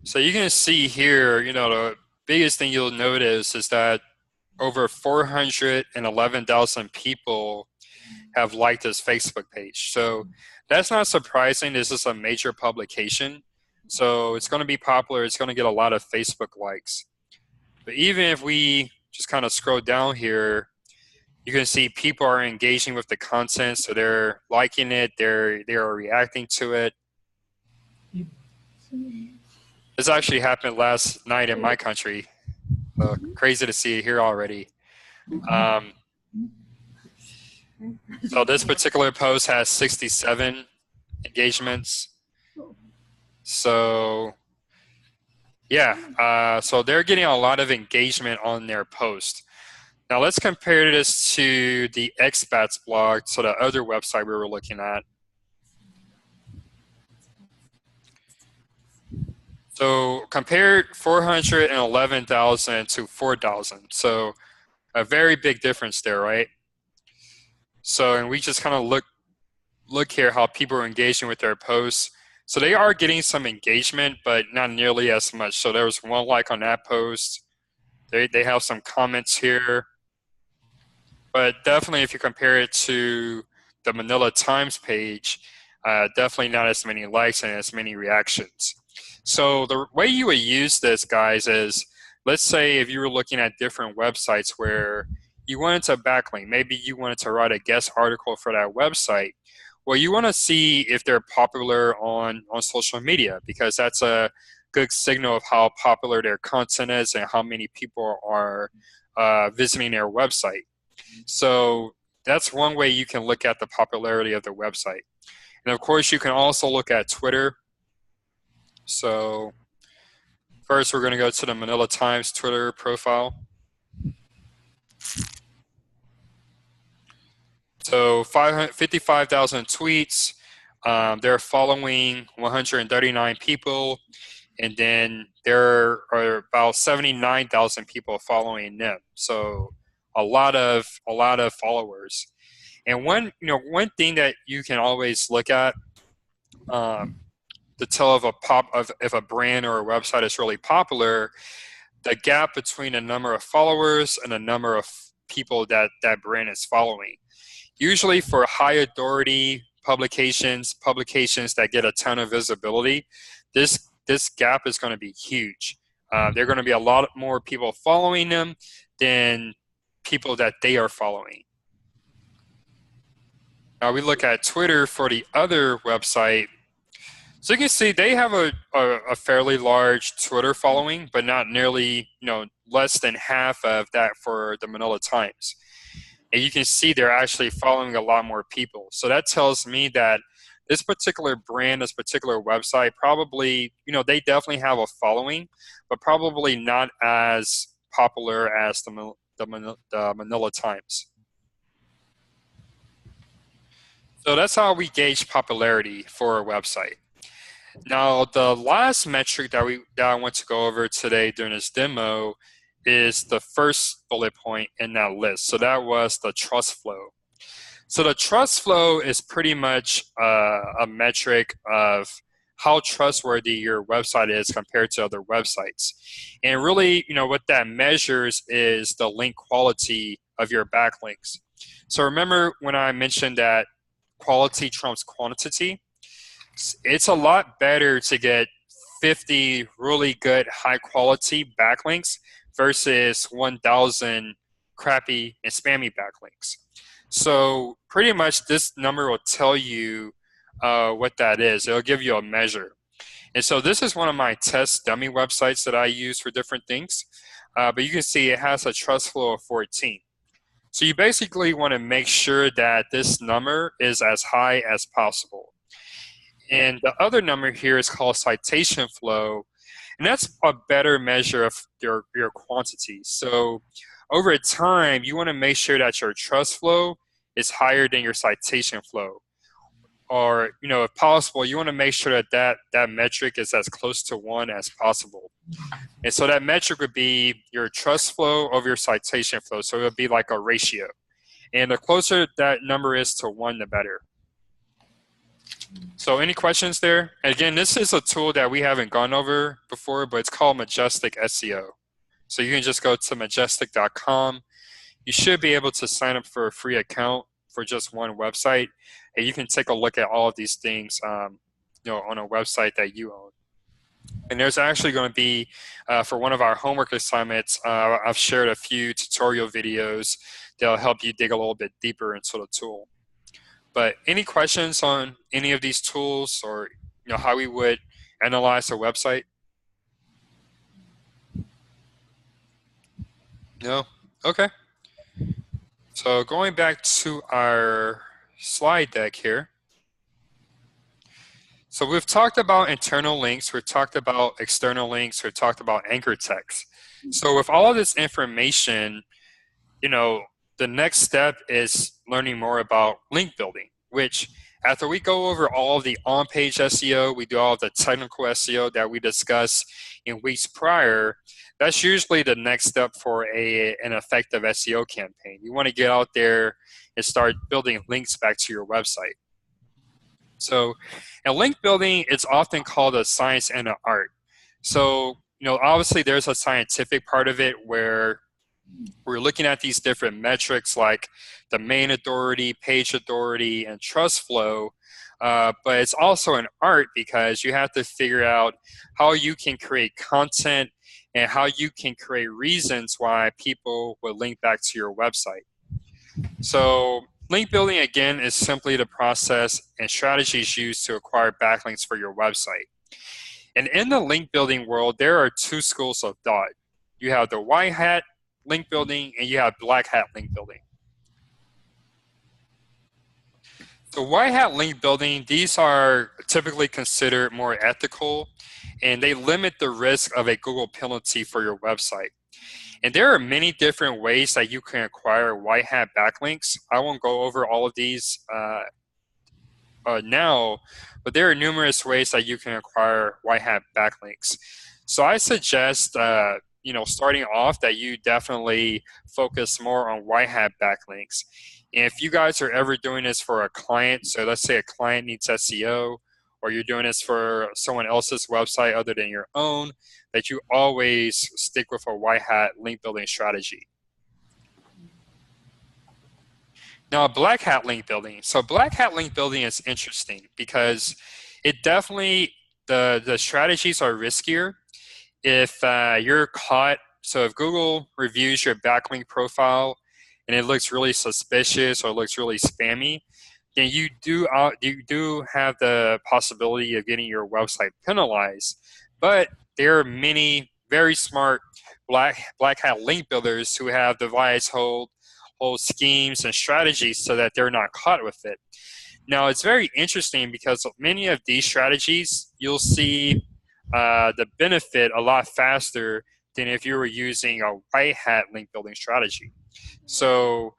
S1: So you can see here, the biggest thing you'll notice is that over 411,000 people have liked this Facebook page. So that's not surprising. This is a major publication. So it's going to be popular. It's going to get a lot of Facebook likes. But even if we just kind of scroll down here, you can see people are engaging with the content. So they're liking it. They are reacting to it. This actually happened last night in my country. So crazy to see it here already. So this particular post has 67 engagements. So yeah, so they're getting a lot of engagement on their post. Now let's compare this to the Expats blog, so the other website we were looking at. So compare 411,000 to 4,000. So a very big difference there, right? So, and we just kind of look here how people are engaging with their posts. So they are getting some engagement, but not nearly as much. So there was one like on that post. They have some comments here. But definitely if you compare it to the Manila Times page, definitely not as many likes and as many reactions. So the way you would use this, guys, is let's say if you were looking at different websites where you wanted to backlink, maybe you wanted to write a guest article for that website. Well, you want to see if they're popular on social media, because that's a good signal of how popular their content is and how many people are visiting their website. So that's one way you can look at the popularity of the website. And of course, you can also look at Twitter. So first, we're going to go to the Manila Times Twitter profile. So 55,000 tweets. They're following 139 people, and then there are about 79,000 people following them. So a lot of followers. And one thing that you can always look at to tell if a brand or a website is really popular, the gap between the number of followers and the number of people that brand is following. Usually for high authority publications that get a ton of visibility, this gap is going to be huge. There are going to be a lot more people following them than people that they are following. Now we look at Twitter for the other website. So you can see they have a fairly large Twitter following, but not nearly, less than half of that for the Manila Times. And you can see they're actually following a lot more people. So that tells me that this particular brand, this particular website, probably, they definitely have a following, but probably not as popular as the Manila Times. So that's how we gauge popularity for a website. Now, the last metric that I want to go over today during this demo is the first bullet point in that list. So that was the trust flow. So the trust flow is pretty much a metric of how trustworthy your website is compared to other websites. And really, what that measures is the link quality of your backlinks. So remember when I mentioned that quality trumps quantity? It's a lot better to get 50 really good high quality backlinks versus 1,000 crappy and spammy backlinks. So pretty much this number will tell you what that is. It'll give you a measure. And so this is one of my test dummy websites that I use for different things. But you can see it has a trust flow of 14. So you basically want to make sure that this number is as high as possible. And the other number here is called citation flow, and that's a better measure of your quantity. So over time, you want to make sure that your trust flow is higher than your citation flow. Or, if possible, you want to make sure that metric is as close to 1 as possible. And so that metric would be your trust flow over your citation flow. So it would be like a ratio. And the closer that number is to 1, the better. So any questions there? Again, this is a tool that we haven't gone over before, but it's called Majestic SEO. So you can just go to majestic.com. You should be able to sign up for a free account for just one website, and you can take a look at all of these things on a website that you own. And there's actually going to be, for one of our homework assignments, I've shared a few tutorial videos that'll help you dig a little bit deeper into the tool. But any questions on any of these tools, or how we would analyze a website? No? Okay. So going back to our slide deck here. So we've talked about internal links, we've talked about external links, we've talked about anchor text. So with all of this information, the next step is learning more about link building, which after we go over all of the on-page SEO, we do all of the technical SEO that we discussed in weeks prior, that's usually the next step for an effective SEO campaign. You want to get out there and start building links back to your website. So in link building, it's often called a science and an art. So, obviously there's a scientific part of it where we're looking at these different metrics like domain authority, page authority, and trust flow. But it's also an art because you have to figure out how you can create content and how you can create reasons why people will link back to your website. So link building, again, is simply the process and strategies used to acquire backlinks for your website. And in the link building world, there are two schools of thought. You have the white hat link building and you have black hat link building. So white hat link building, these are typically considered more ethical, and they limit the risk of a Google penalty for your website. And there are many different ways that you can acquire white hat backlinks. I won't go over all of these now, but there are numerous ways that you can acquire white hat backlinks. So I suggest, starting off, that you definitely focus more on white hat backlinks. And if you guys are ever doing this for a client, so let's say a client needs SEO, or you're doing this for someone else's website other than your own, that you always stick with a white hat link building strategy. Now, black hat link building. So black hat link building is interesting because it definitely, the strategies are riskier, if you're caught, so if Google reviews your backlink profile and it looks really suspicious or looks really spammy, then you do have the possibility of getting your website penalized. But there are many very smart black hat link builders who have devised whole schemes and strategies so that they're not caught with it. Now, it's very interesting because many of these strategies, you'll see the benefit a lot faster than if you were using a white hat link building strategy. So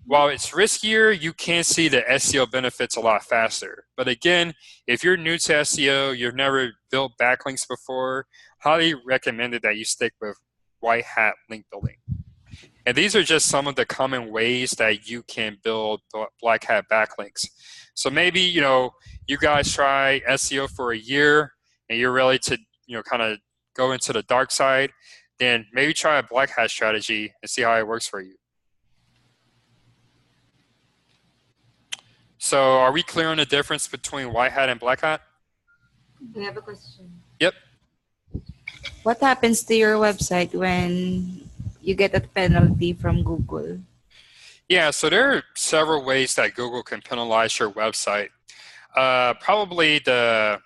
S1: while it's riskier, you can see the SEO benefits a lot faster. But again, if you're new to SEO, you've never built backlinks before, highly recommended that you stick with white hat link building. And these are just some of the common ways that you can build black hat backlinks. So maybe, you guys try SEO for a year and you're ready to, kind of go into the dark side, then maybe try a black hat strategy and see how it works for you. So are we clear on the difference between white hat and black hat?
S4: We have a question.
S1: Yep.
S2: What happens to your website when you get a penalty from Google?
S1: Yeah, so there are several ways that Google can penalize your website. Probably the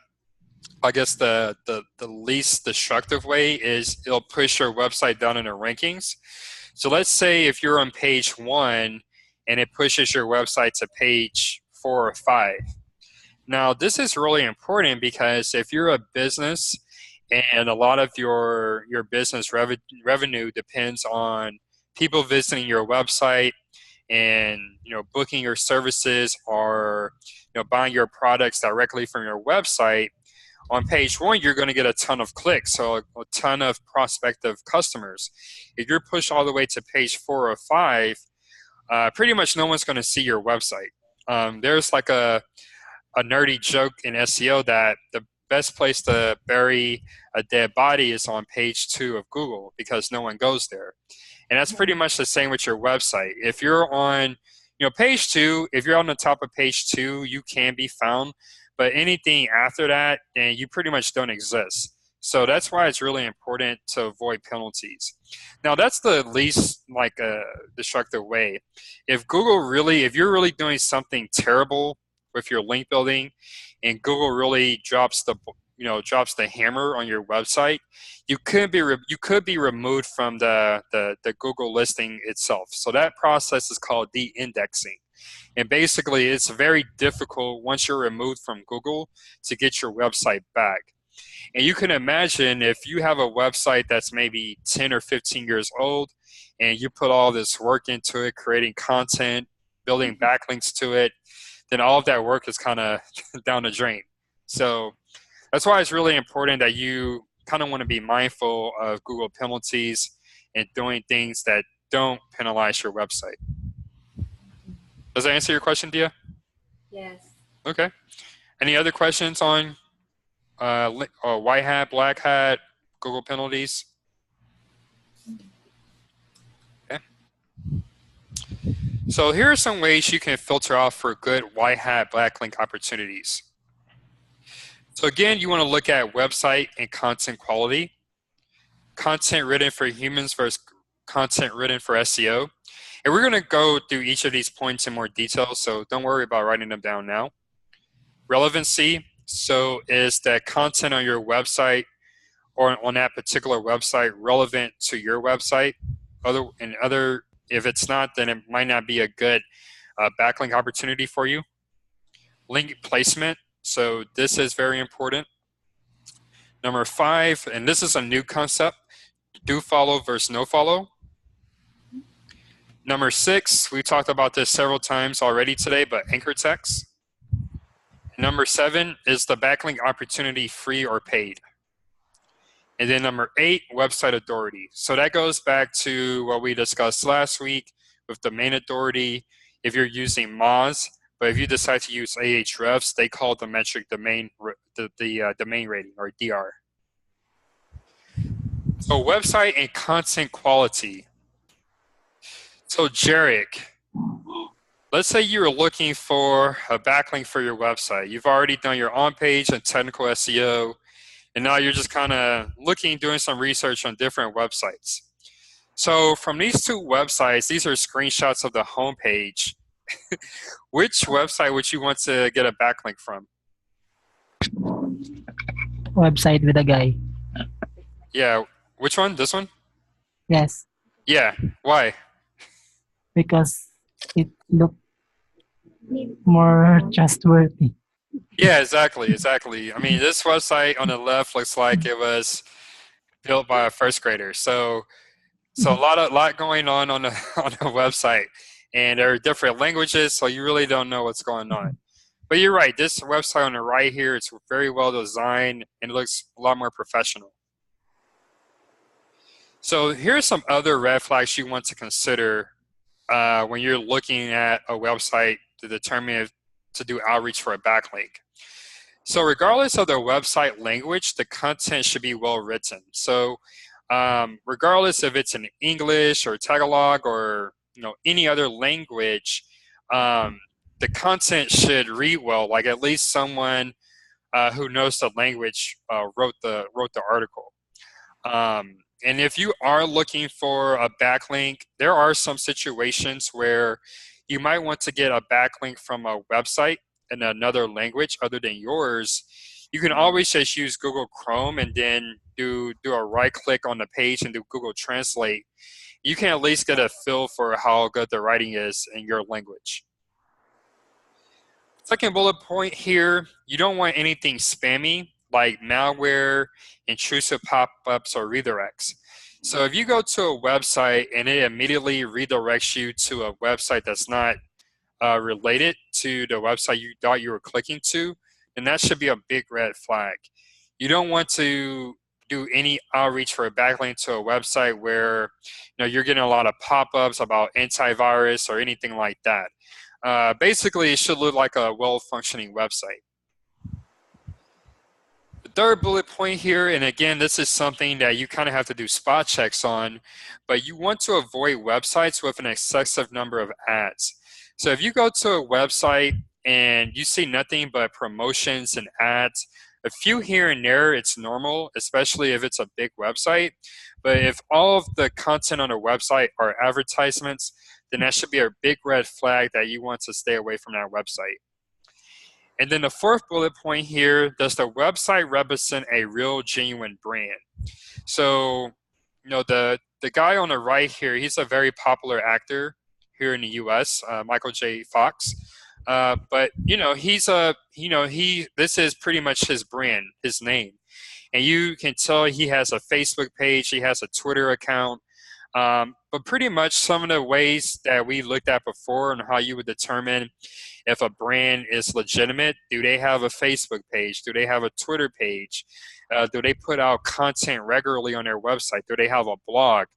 S1: least destructive way is it'll push your website down in the rankings. So let's say if you're on page 1 and it pushes your website to page 4 or 5. Now, this is really important because if you're a business and a lot of your business revenue depends on people visiting your website and booking your services or buying your products directly from your website, on page 1 you're going to get a ton of clicks, so a ton of prospective customers. If you're pushed all the way to page 4 or 5, pretty much no one's going to see your website. There's like a nerdy joke in SEO that the best place to bury a dead body is on page 2 of Google because no one goes there. And that's pretty much the same with your website. If you're on page 2, if you're on the top of page 2, you can be found. But anything after that, then you pretty much don't exist. So that's why it's really important to avoid penalties. Now, that's the least destructive way. If you're really doing something terrible with your link building, and Google really drops the hammer on your website, you could be removed from the Google listing itself. So that process is called de-indexing. And basically, it's very difficult once you're removed from Google to get your website back. And you can imagine if you have a website that's maybe 10 or 15 years old and you put all this work into it, creating content, building backlinks to it, then all of that work is kind of down the drain. So that's why it's really important that you kind of want to be mindful of Google penalties and doing things that don't penalize your website. Does that answer your question, Dia?
S4: Yes.
S1: Okay. Any other questions on white hat, black hat, Google penalties? Okay. So here are some ways you can filter out for good white hat, black link opportunities. So again, you want to look at website and content quality. Content written for humans versus content written for SEO. And we're going to go through each of these points in more detail, so don't worry about writing them down now. Relevancy, so is the content on your website or on that particular website relevant to your website? If it's not, then it might not be a good backlink opportunity for you. Link placement, so this is very important. Number 5, and this is a new concept, do follow versus no follow. Number 6, we talked about this several times already today, but anchor text. Number 7 is the backlink opportunity free or paid. And then number 8, website authority. So that goes back to what we discussed last week with domain authority. If you're using Moz, but if you decide to use Ahrefs, they call the metric domain domain rating or DR. So website and content quality. So Jarek, let's say you're looking for a backlink for your website. You've already done your on-page and technical SEO. And now you're just kind of looking, doing some research on different websites. So from these two websites, these are screenshots of the homepage. Which website would you want to get a backlink from?
S3: Website with a guy.
S1: Yeah, which one? This one?
S3: Yes,
S1: Yeah, why?
S3: because it looked more trustworthy.
S1: Yeah, exactly. I mean, this website on the left looks like it was built by a first grader. So a lot going on the on the website, and there are different languages, so you really don't know what's going on. But you're right. This website on the right here, it's very well designed and it looks a lot more professional. So here's some other red flags you want to consider when you're looking at a website to determine if to do outreach for a backlink. So regardless of the website language, the content should be well written. So regardless if it's in English or Tagalog or any other language, the content should read well. Like at least someone who knows the language wrote the article. And if you are looking for a backlink, there are some situations where you might want to get a backlink from a website in another language other than yours. You can always just use Google Chrome and then do a right click on the page and do Google Translate. You can at least get a feel for how good the writing is in your language. Second bullet point here, you don't want anything spammy like malware, intrusive pop-ups, or redirects. So if you go to a website and it immediately redirects you to a website that's not related to the website you thought you were clicking to, then that should be a big red flag. You don't want to do any outreach for a backlink to a website where you're getting a lot of pop-ups about antivirus or anything like that. Basically, it should look like a well-functioning website. The third bullet point here, and again, this is something that you kind of have to do spot checks on, but you want to avoid websites with an excessive number of ads. So if you go to a website and you see nothing but promotions and ads, a few here and there, it's normal, especially if it's a big website. But if all of the content on a website are advertisements, then that should be a big red flag that you want to stay away from that website. And then the fourth bullet point here, does the website represent a real, genuine brand? So, the guy on the right here, he's a very popular actor here in the U.S., Michael J. Fox. But this is pretty much his brand, his name, and you can tell he has a Facebook page, he has a Twitter account. But pretty much some of the ways that we looked at before and how you would determine if a brand is legitimate, do they have a Facebook page? Do they have a Twitter page? Do they put out content regularly on their website? Do they have a blog?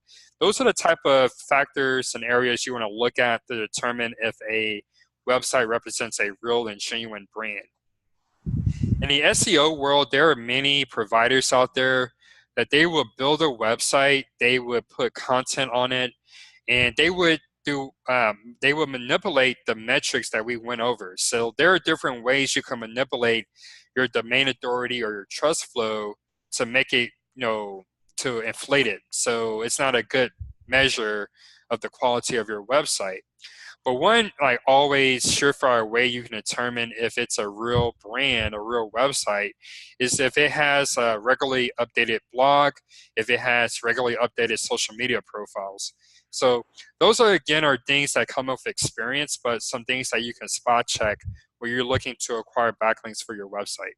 S1: Those are the type of factors and areas you want to look at to determine if a website represents a real and genuine brand. In the SEO world, there are many providers out there that they will build a website, they would put content on it, and they would manipulate the metrics that we went over. So there are different ways you can manipulate your domain authority or your trust flow to make it, to inflate it. So it's not a good measure of the quality of your website. But one always surefire way you can determine if it's a real brand, a real website, is if it has a regularly updated blog, if it has regularly updated social media profiles. So those are things that come with experience, but some things that you can spot check where you're looking to acquire backlinks for your website.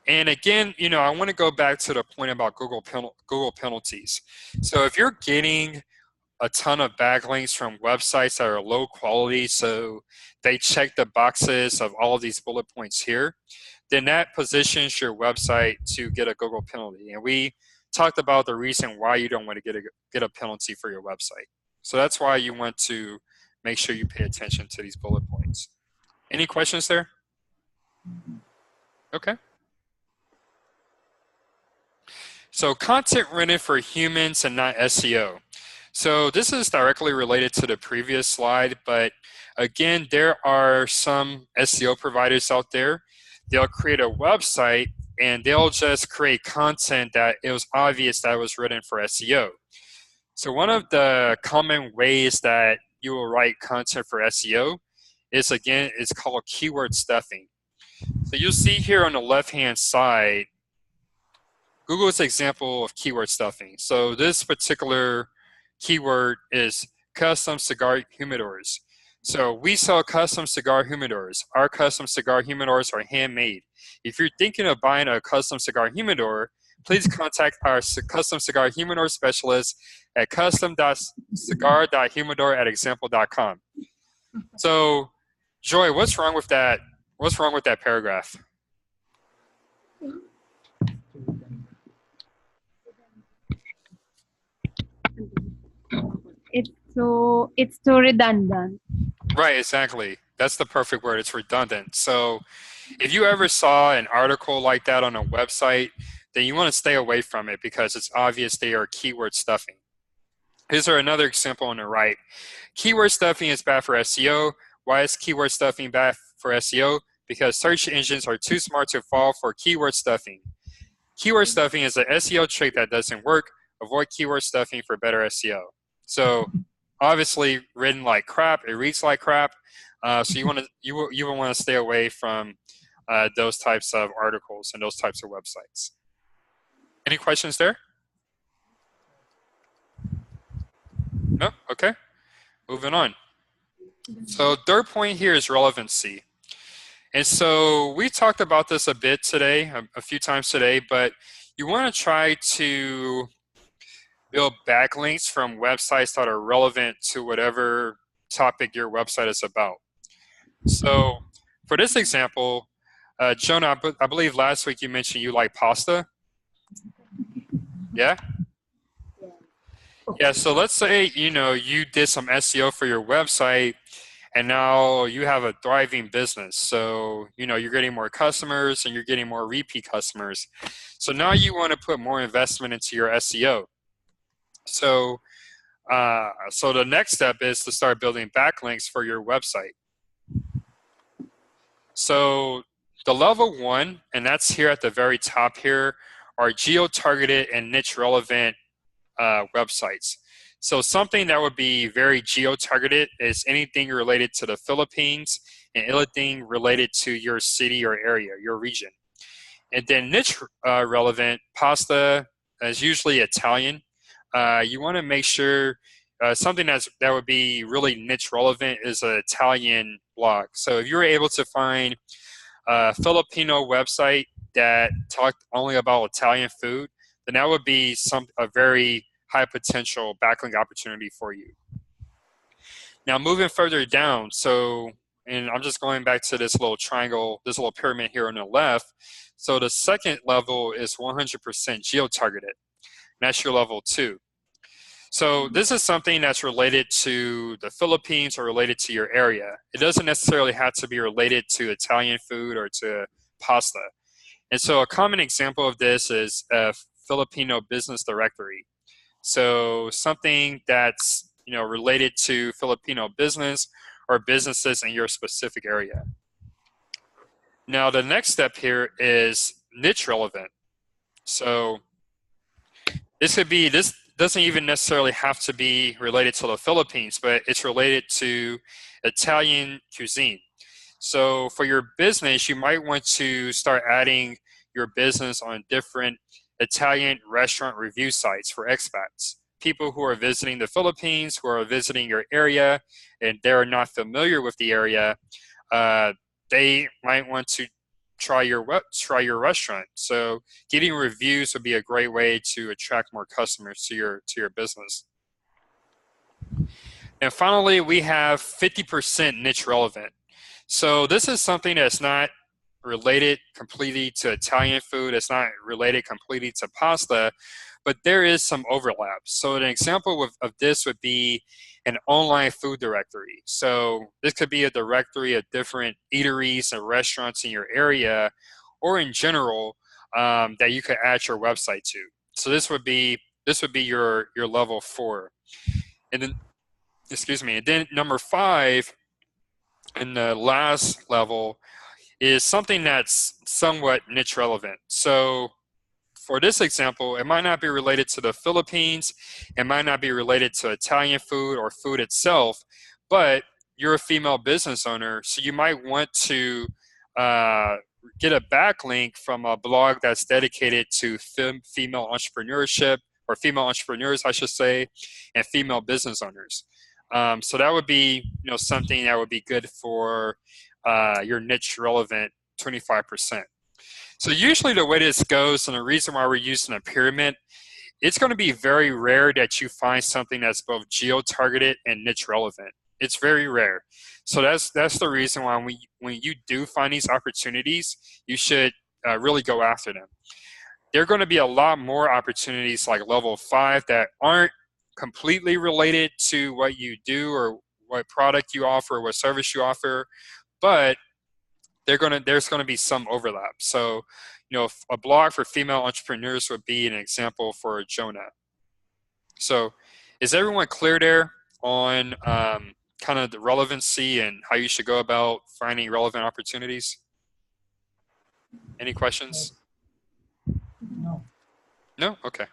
S1: And again, I want to go back to the point about Google penalties. So if you're getting a ton of backlinks from websites that are low quality, so they check the boxes of all of these bullet points here, then that positions your website to get a Google penalty. And we talked about the reason why you don't want to get a penalty for your website. So that's why you want to make sure you pay attention to these bullet points. Any questions there? Okay. So content written for humans and not SEO. So this is directly related to the previous slide, but again, there are some SEO providers out there. They'll create a website and they'll just create content that it was obvious that was written for SEO. So one of the common ways that you will write content for SEO is, again, it's called keyword stuffing. So you'll see here on the left-hand side, Google's example of keyword stuffing. So this particular keyword is custom cigar humidors. So we sell custom cigar humidors. Our custom cigar humidors are handmade. If you're thinking of buying a custom cigar humidor, please contact our custom cigar humidor specialist at custom.cigar.humidor@example.com. So, Joy, what's wrong with that? What's wrong with that paragraph?
S5: It's too redundant.
S1: Right, exactly. That's the perfect word. It's redundant. So if you ever saw an article like that on a website, then you want to stay away from it because it's obvious they are keyword stuffing. Here's another example on the right. Keyword stuffing is bad for SEO. Why is keyword stuffing bad for SEO? Because search engines are too smart to fall for keyword stuffing. Keyword stuffing is an SEO trick that doesn't work. Avoid keyword stuffing for better SEO. So obviously written like crap, it reads like crap. So you will want to stay away from those types of articles and those types of websites. Any questions there? No? Okay. Moving on. So third point here is relevancy. And so we talked about this a bit today, a few times today, but you want to try to build backlinks from websites that are relevant to whatever topic your website is about. So for this example, Jonah, I believe last week you mentioned you like pasta. Yeah? Yeah, so let's say, you did some SEO for your website and now you have a thriving business. So, you're getting more customers and you're getting more repeat customers. So now you want to put more investment into your SEO. So, so the next step is to start building backlinks for your website. So the level 1, and that's here at the very top here, are geo-targeted and niche-relevant websites. So something that would be very geo-targeted is anything related to the Philippines and anything related to your city or area, your region. And then niche relevant, pasta is usually Italian. You want to make sure something that would be really niche relevant is an Italian blog. So if you're able to find a Filipino website that talked only about Italian food, then that would be a very high potential backlink opportunity for you. Now moving further down, and I'm just going back to this little triangle, this little pyramid here on the left. So the second level is 100% geo-targeted. That's your level 2. So this is something that's related to the Philippines or related to your area. It doesn't necessarily have to be related to Italian food or to pasta. And so a common example of this is a Filipino business directory. So something that's related to Filipino business or businesses in your specific area. Now the next step here is niche relevant. So this doesn't even necessarily have to be related to the Philippines, but it's related to Italian cuisine. So for your business, you might want to start adding your business on different Italian restaurant review sites for expats. People who are visiting the Philippines, who are visiting your area, and they're not familiar with the area, they might want to try your restaurant. So getting reviews would be a great way to attract more customers to your business. And finally, we have 50% niche relevant. So this is something that's not related completely to Italian food. It's not related completely to pasta, but there is some overlap. So an example of this would be an online food directory. So this could be a directory of different eateries and restaurants in your area or in general that you could add your website to. So this would be your level 4. And then, and then number 5 in the last level is something that's somewhat niche relevant. So for this example, it might not be related to the Philippines, it might not be related to Italian food or food itself, but you're a female business owner, so you might want to get a backlink from a blog that's dedicated to female entrepreneurship, or female entrepreneurs, I should say, and female business owners. So that would be, something that would be good for your niche relevant 25%. So usually the way this goes, and the reason why we're using a pyramid, it's going to be very rare that you find something that's both geo-targeted and niche relevant. It's very rare. So that's the reason why when you do find these opportunities, you should really go after them. There are going to be a lot more opportunities like level 5 that aren't completely related to what you do or what product you offer or what service you offer, but there's going to be some overlap. So, a blog for female entrepreneurs would be an example for Jonah. So is everyone clear there on kind of the relevancy and how you should go about finding relevant opportunities? Any questions?
S3: No.
S1: No? Okay,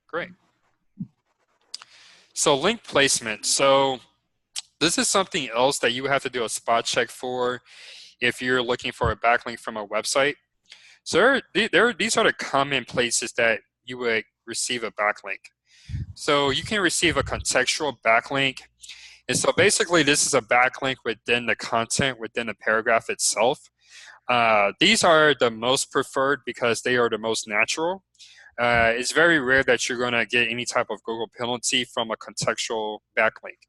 S1: great. So link placement. So this is something else that you have to do a spot check for if you're looking for a backlink from a website. So these are the common places that you would receive a backlink. So you can receive a contextual backlink. And so basically this is a backlink within the content, within the paragraph itself. These are the most preferred because they are the most natural. It's very rare that you're going to get any type of Google penalty from a contextual backlink.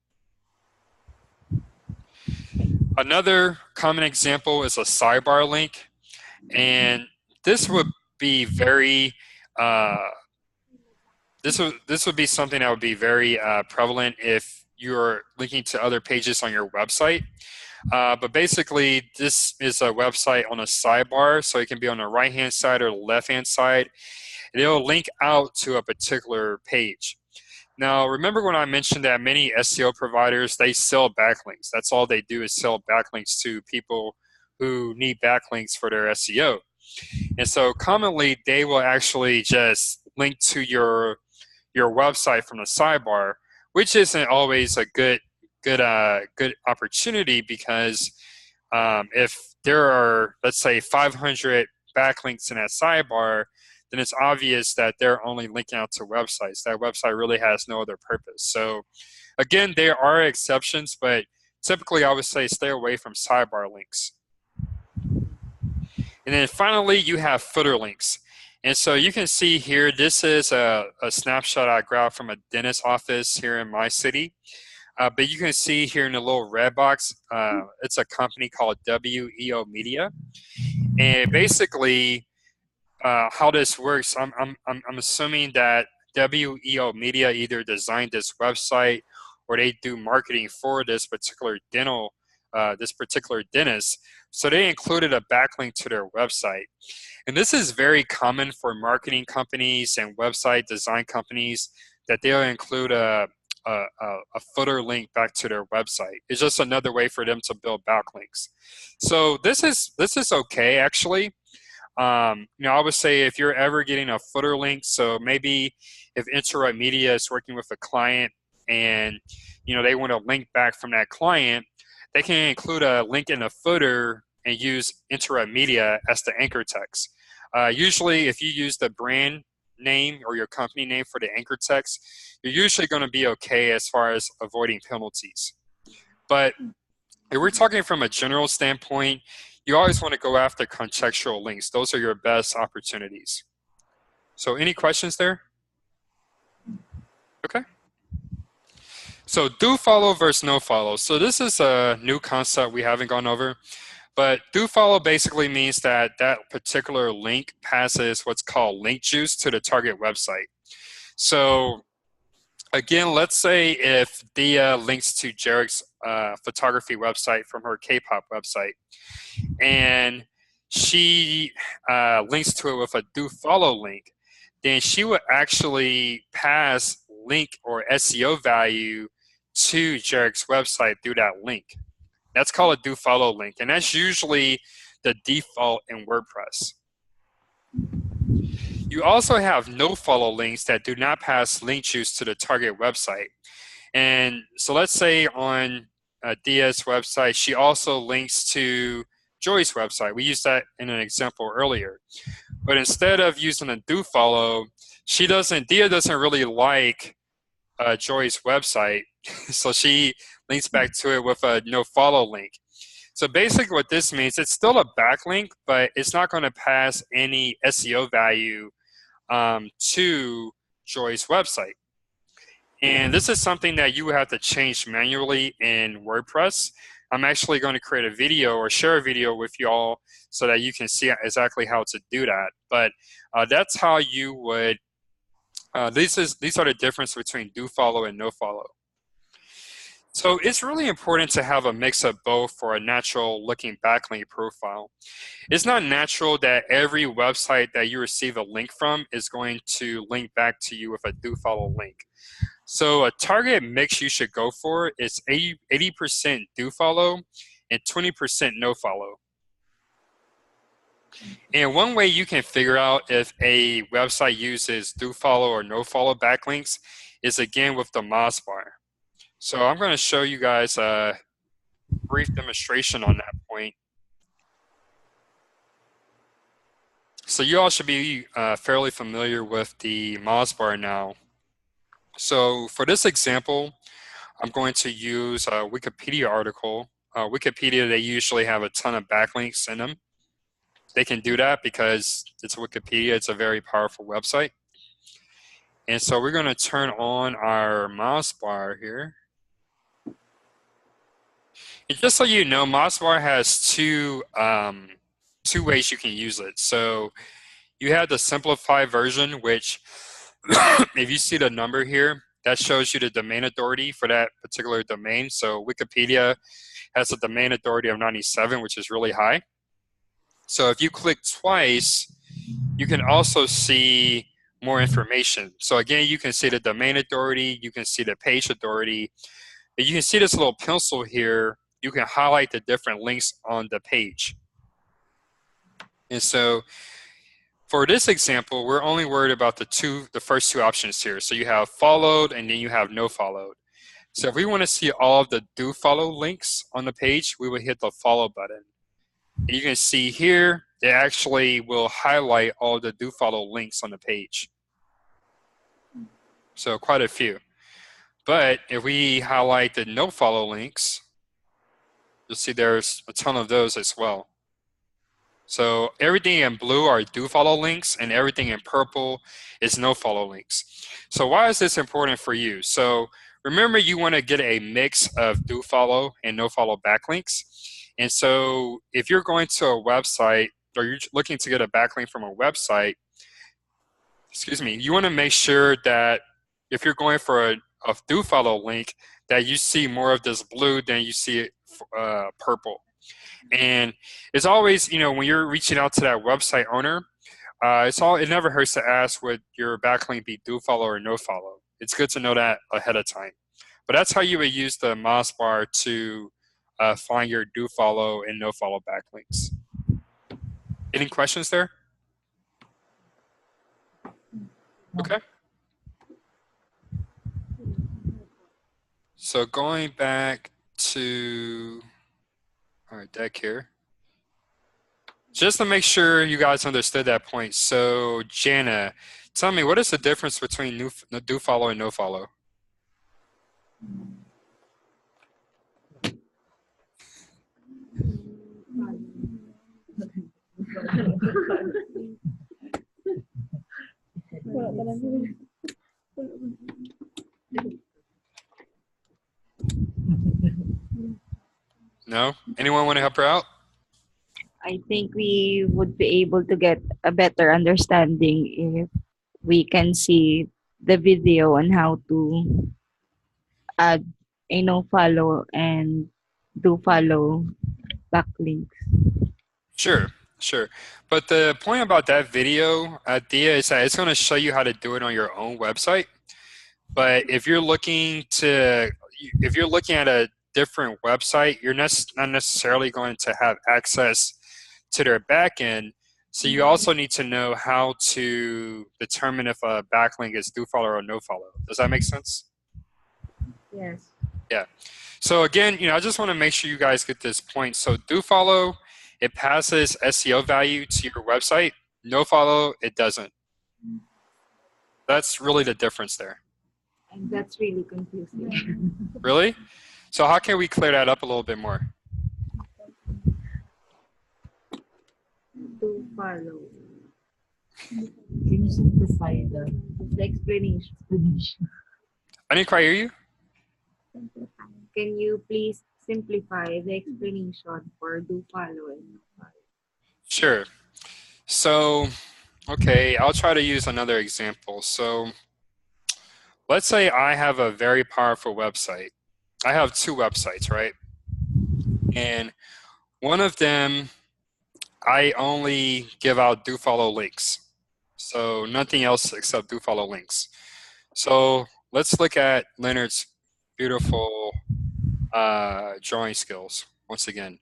S1: Another common example is a sidebar link. And this would be very, this would be something that would be very prevalent if you're linking to other pages on your website. But basically, this is a website on a sidebar, so it can be on the right-hand side or the left-hand side. And it'll link out to a particular page. Now, remember when I mentioned that many SEO providers, they sell backlinks. That's all they do is sell backlinks to people who need backlinks for their SEO. And so commonly, they will actually just link to your website from the sidebar, which isn't always a good opportunity because if there are, let's say, 500 backlinks in that sidebar, then it's obvious that they're only linking out to websites. That website really has no other purpose. So again, there are exceptions, but typically I would say stay away from sidebar links. And then finally, you have footer links. And so you can see here, this is a snapshot I grabbed from a dentist office here in my city. But you can see here in the little red box, it's a company called WEO Media. And basically, how this works, I'm assuming that WEO Media either designed this website or they do marketing for this particular dentist. So they included a backlink to their website. And this is very common for marketing companies and website design companies that they'll include a footer link back to their website. It's just another way for them to build backlinks. So this is okay actually. I would say if you're ever getting a footer link, so maybe if Interrupt Media is working with a client and they want to link back from that client, they can include a link in the footer and use Interrupt Media as the anchor text. Usually, if you use the brand name or your company name for the anchor text, you're usually going to be okay as far as avoiding penalties. But if we're talking from a general standpoint, you always want to go after contextual links. Those are your best opportunities. So any questions there? Okay. So do follow versus no follow. So this is a new concept we haven't gone over. But do follow basically means that that particular link passes what's called link juice to the target website. So again, let's say if Dia links to Jarek's photography website from her K-pop website, and she links to it with a do follow link, then she would actually pass link or SEO value to Jarek's website through that link. That's called a do follow link, and that's usually the default in WordPress. You also have no-follow links that do not pass link juice to the target website. And so let's say on Dia's website, she also links to Joy's website. We used that in an example earlier. But instead of using a do follow, Dia doesn't really like Joy's website. So she links back to it with a no follow link. So basically what this means, it's still a backlink, but it's not going to pass any SEO value to Joy's website. And this is something that you would have to change manually in WordPress. I'm actually going to create a video or share a video with you all so that you can see exactly how to do that. But that's how you would, these are the difference between do follow and no follow. So it's really important to have a mix of both for a natural looking backlink profile. It's not natural that every website that you receive a link from is going to link back to you with a do follow link. So a target mix you should go for is 80% do follow and 20% no follow. And one way you can figure out if a website uses do follow or no follow backlinks is again with the Moz bar. So I'm going to show you guys a brief demonstration on that point. So you all should be fairly familiar with the Moz bar now. So for this example, I'm going to use a Wikipedia article. Wikipedia, they usually have a ton of backlinks in them. They can do that because it's Wikipedia. It's a very powerful website. And so we're going to turn on our Moz bar here. And just so you know, Moz bar has two ways you can use it. So you have the simplified version, which if you see the number here, that shows you the domain authority for that particular domain. So Wikipedia has a domain authority of 97, which is really high. So if you click twice, you can also see more information. So again, you can see the domain authority, you can see the page authority. But you can see this little pencil here. You can highlight the different links on the page. And so for this example, we're only worried about the first two options here. So you have followed and then you have no followed. So if we want to see all of the do follow links on the page, we would hit the follow button. And you can see here, it actually will highlight all the do follow links on the page. So quite a few. But if we highlight the no follow links, you'll see there's a ton of those as well. So everything in blue are do follow links and everything in purple is no follow links. So why is this important for you? So remember, you want to get a mix of do follow and no follow backlinks. And so if you're going to a website or you're looking to get a backlink from a website, you want to make sure that if you're going for a do follow link, that you see more of this blue than you see purple. And it's always, when you're reaching out to that website owner, it never hurts to ask, would your backlink be do follow or no follow? It's good to know that ahead of time. But that's how you would use the Moz bar to find your do follow and no follow backlinks. Any questions there? Okay. So going back to our deck here, just to make sure you guys understood that point. So Jana, tell me, what is the difference between do follow and no follow? No? Anyone want to help her out?
S2: I think we would be able to get a better understanding if we can see the video on how to add a no follow and do follow backlinks.
S1: Sure. But the point about that video idea is that it's going to show you how to do it on your own website. But if you're looking at a different website, you're not necessarily going to have access to their backend. So you also need to know how to determine if a backlink is do follow or no follow. Does that make sense?
S2: Yes.
S1: Yeah. So again, I just want to make sure you guys get this point. So do follow, it passes SEO value to your website. No follow, it doesn't. That's really the difference there.
S2: And that's really confusing.
S1: Really? So how can we clear that up a little bit more?
S2: To follow.
S3: Can you simplify the
S2: explanation.
S3: explanation?
S1: I didn't quite hear you.
S2: Can you please simplify the explanation for do follow and no follow?
S1: Sure. So, okay, I'll try to use another example. So let's say I have a very powerful website. I have 2 websites, right? And one of them, I only give out do follow links. So nothing else except do follow links. So let's look at Leonard's beautiful drawing skills once again.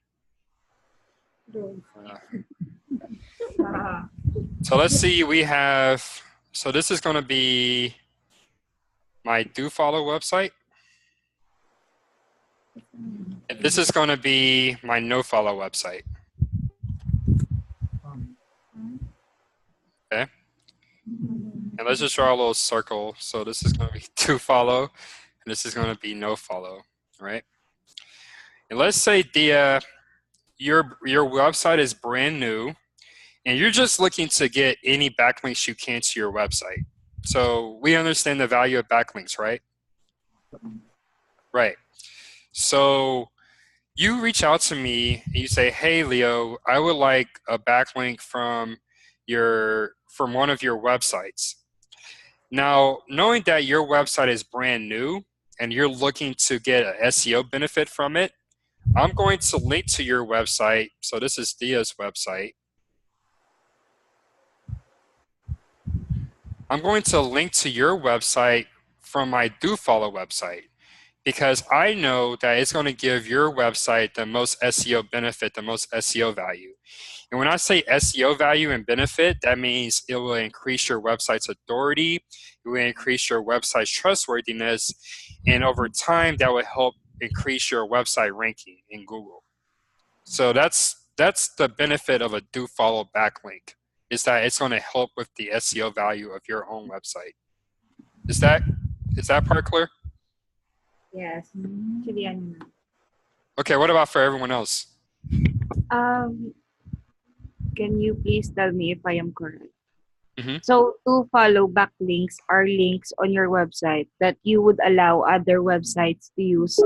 S1: So let's see, we have, so this is going to be my do follow website. And this is going to be my no follow website. Okay. And let's just draw a little circle. So this is going to be do follow, and this is going to be no follow, right? And let's say your website is brand new, and you're just looking to get any backlinks you can to your website. So we understand the value of backlinks, right? Right. So you reach out to me and you say, hey, Leo, I would like a backlink from one of your websites. Now, knowing that your website is brand new and you're looking to get an SEO benefit from it, I'm going to link to your website. So this is Dia's website. I'm going to link to your website from my do follow website, because I know that it's going to give your website the most SEO benefit, the most SEO value. And when I say SEO value and benefit, that means it will increase your website's authority, it will increase your website's trustworthiness, and over time, that will help increase your website ranking in Google. So that's the benefit of a do follow backlink, is that it's going to help with the SEO value of your own website. Is that part clear?
S2: Yes. Actually,
S1: Okay, what about for everyone else?
S2: can you please tell me if I am correct?
S1: Mm-hmm.
S2: So to follow backlinks are links on your website that you would allow other websites to use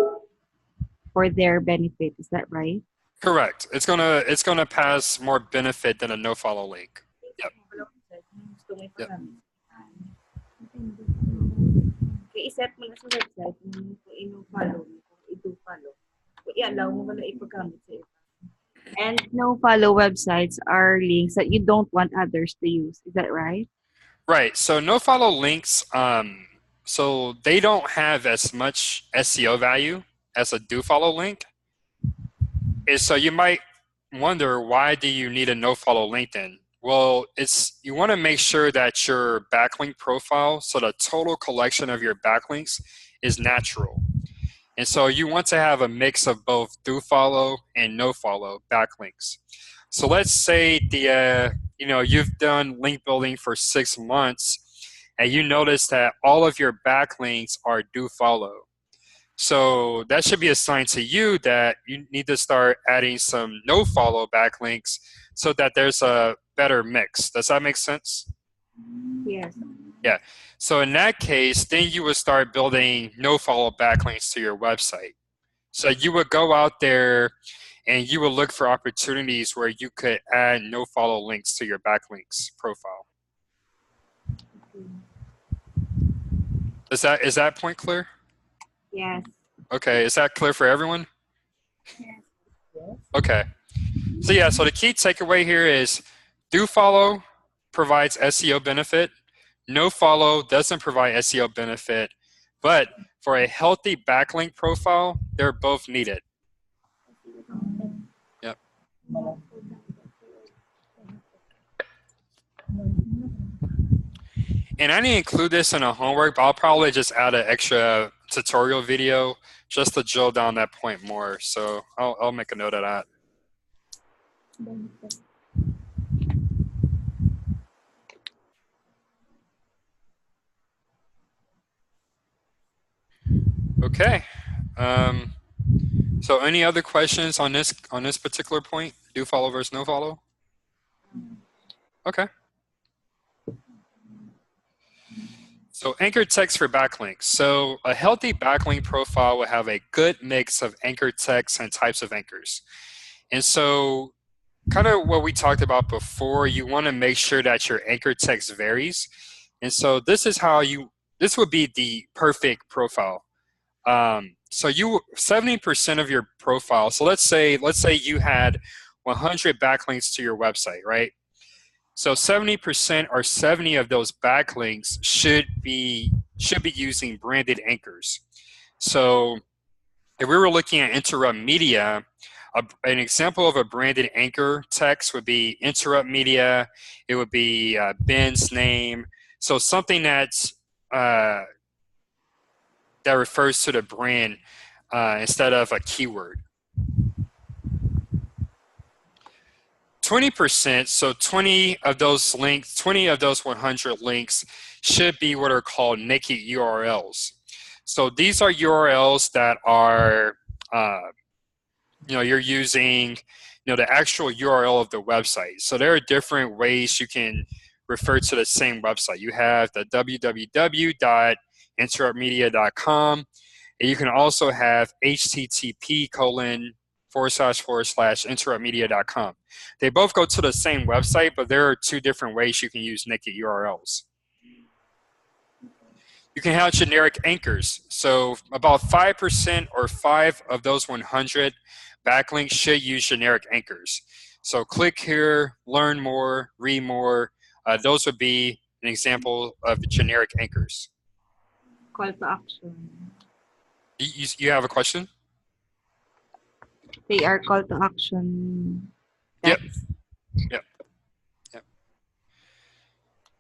S2: for their benefit. Is that right?
S1: Correct. It's gonna pass more benefit than a no follow link. Yep. Yep.
S2: I-set mo na sa website kung i-follow mo, kung i-follow. Kung i-allow mo na ipagamit sa iba. And no-follow websites are links that you don't want others to use. Is that right?
S1: Right. So no follow links, so they don't have as much SEO value as a do follow link. And so you might wonder, why do you need a no follow link then? Well, you want to make sure that your backlink profile, so the total collection of your backlinks, is natural. And so you want to have a mix of both do follow and no follow backlinks. So let's say you've done link building for 6 months and you notice that all of your backlinks are do follow. So that should be a sign to you that you need to start adding some no follow backlinks so that there's a better mix. Does that make sense?
S2: Yes.
S1: Yeah. So in that case, then you would start building no follow backlinks to your website. So you would go out there and you would look for opportunities where you could add no follow links to your backlinks profile. Is that point clear?
S2: Yes.
S1: Okay. Is that clear for everyone?
S2: Yes.
S1: Okay. So yeah, so the key takeaway here is do follow provides SEO benefit. No follow doesn't provide SEO benefit, but for a healthy backlink profile, they're both needed. Yep. And I didn't include this in a homework, but I'll probably just add an extra tutorial video just to drill down that point more. So I'll make a note of that. Okay. So any other questions on this particular point? Do follow versus no follow? Okay. So anchor text for backlinks. So a healthy backlink profile will have a good mix of anchor text and types of anchors. And so kind of what we talked about before, you want to make sure that your anchor text varies. And so this would be the perfect profile. So 70% of your profile, so let's say you had 100 backlinks to your website, right? So 70% or 70 of those backlinks should be using branded anchors. So if we were looking at interrupt media, an example of a branded anchor text would be interrupt media. It would be Ben's name. So something that's that refers to the brand instead of a keyword. 20%, so 20 of those 100 links should be what are called naked URLs. So these are URLs that are, you're using, the actual URL of the website. So there are different ways you can refer to the same website. You have the www.interruptmedia.com, and you can also have http://interruptmedia.com. They both go to the same website, but there are two different ways you can use naked URLs. You can have generic anchors. So about 5% or 5 of those 100 backlinks should use generic anchors. So click here, learn more, read more. Those would be an example of generic anchors.
S2: Call to action.
S1: You have a question?
S2: They are call to action.
S1: Yep.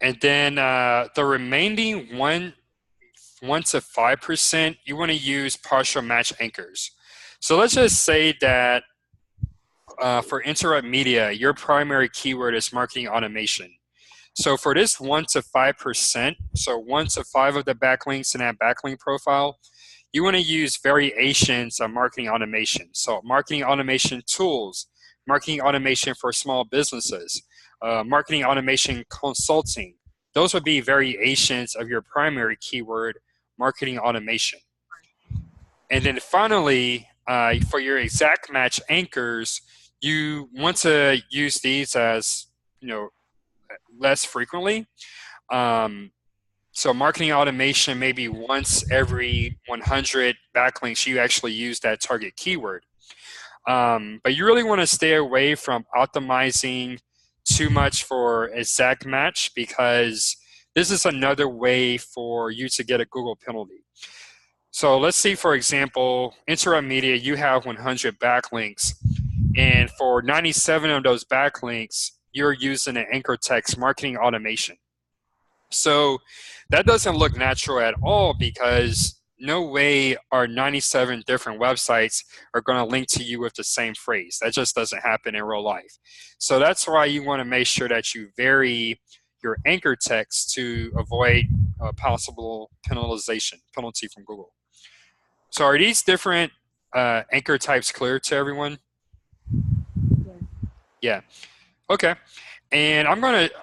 S1: And then the remaining 1 to 5%, you want to use partial match anchors. So let's just say that for interrupt media, your primary keyword is marketing automation. So for this 1 to 5%, so 1 to 5 of the backlinks in that backlink profile, you want to use variations of marketing automation. So marketing automation tools, marketing automation for small businesses, marketing automation consulting. Those would be variations of your primary keyword, marketing automation. And then finally, for your exact match anchors, you want to use these as, less frequently. So marketing automation, maybe once every 100 backlinks, you actually use that target keyword. But you really want to stay away from optimizing too much for exact match, because this is another way for you to get a Google penalty. So let's see, for example, interrupt media, you have 100 backlinks, and for 97 of those backlinks, you're using an anchor text marketing automation. So that doesn't look natural at all, because no way are 97 different websites are going to link to you with the same phrase. That just doesn't happen in real life. So that's why you want to make sure that you vary your anchor text to avoid possible penalty from Google. So are these different anchor types clear to everyone? Yeah. Okay. And I'm going to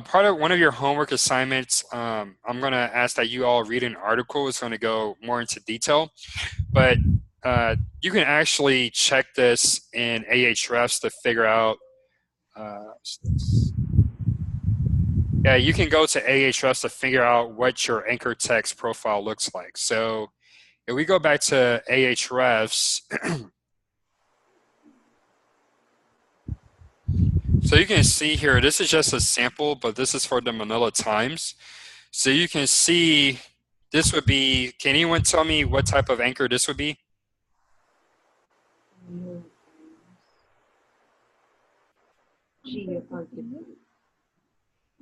S1: part of one of your homework assignments, I'm going to ask that you all read an article. It's going to go more into detail, but you can actually check this in Ahrefs to figure out. Yeah, you can go to Ahrefs to figure out what your anchor text profile looks like. So if we go back to Ahrefs, so you can see here, this is just a sample, but this is for the Manila Times. So you can see this would be, can anyone tell me what type of anchor this would be?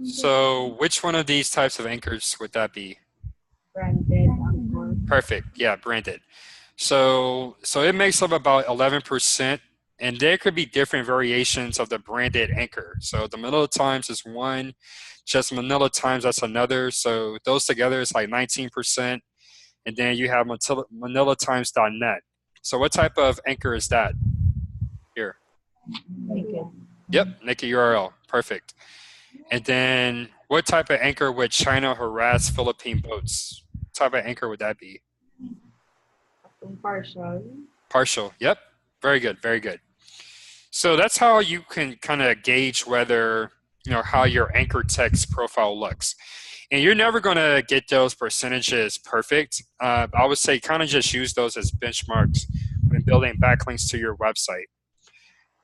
S1: So which one of these types of anchors would that be?
S2: Branded anchor.
S1: Perfect. Yeah, branded. So it makes up about 11%, and there could be different variations of the branded anchor. So the Manila Times is one, just Manila Times, that's another. So those together is like 19%, and then you have ManilaTimes.net. So what type of anchor is that? Here.
S2: Naked.
S1: Yep, naked URL. Perfect. And then what type of anchor would China harass Philippine boats? What type of anchor would that be?
S2: Partial.
S1: Partial. Yep. Very good. Very good. So that's how you can kind of gauge whether, how your anchor text profile looks. And you're never going to get those percentages perfect. I would say kind of just use those as benchmarks when building backlinks to your website.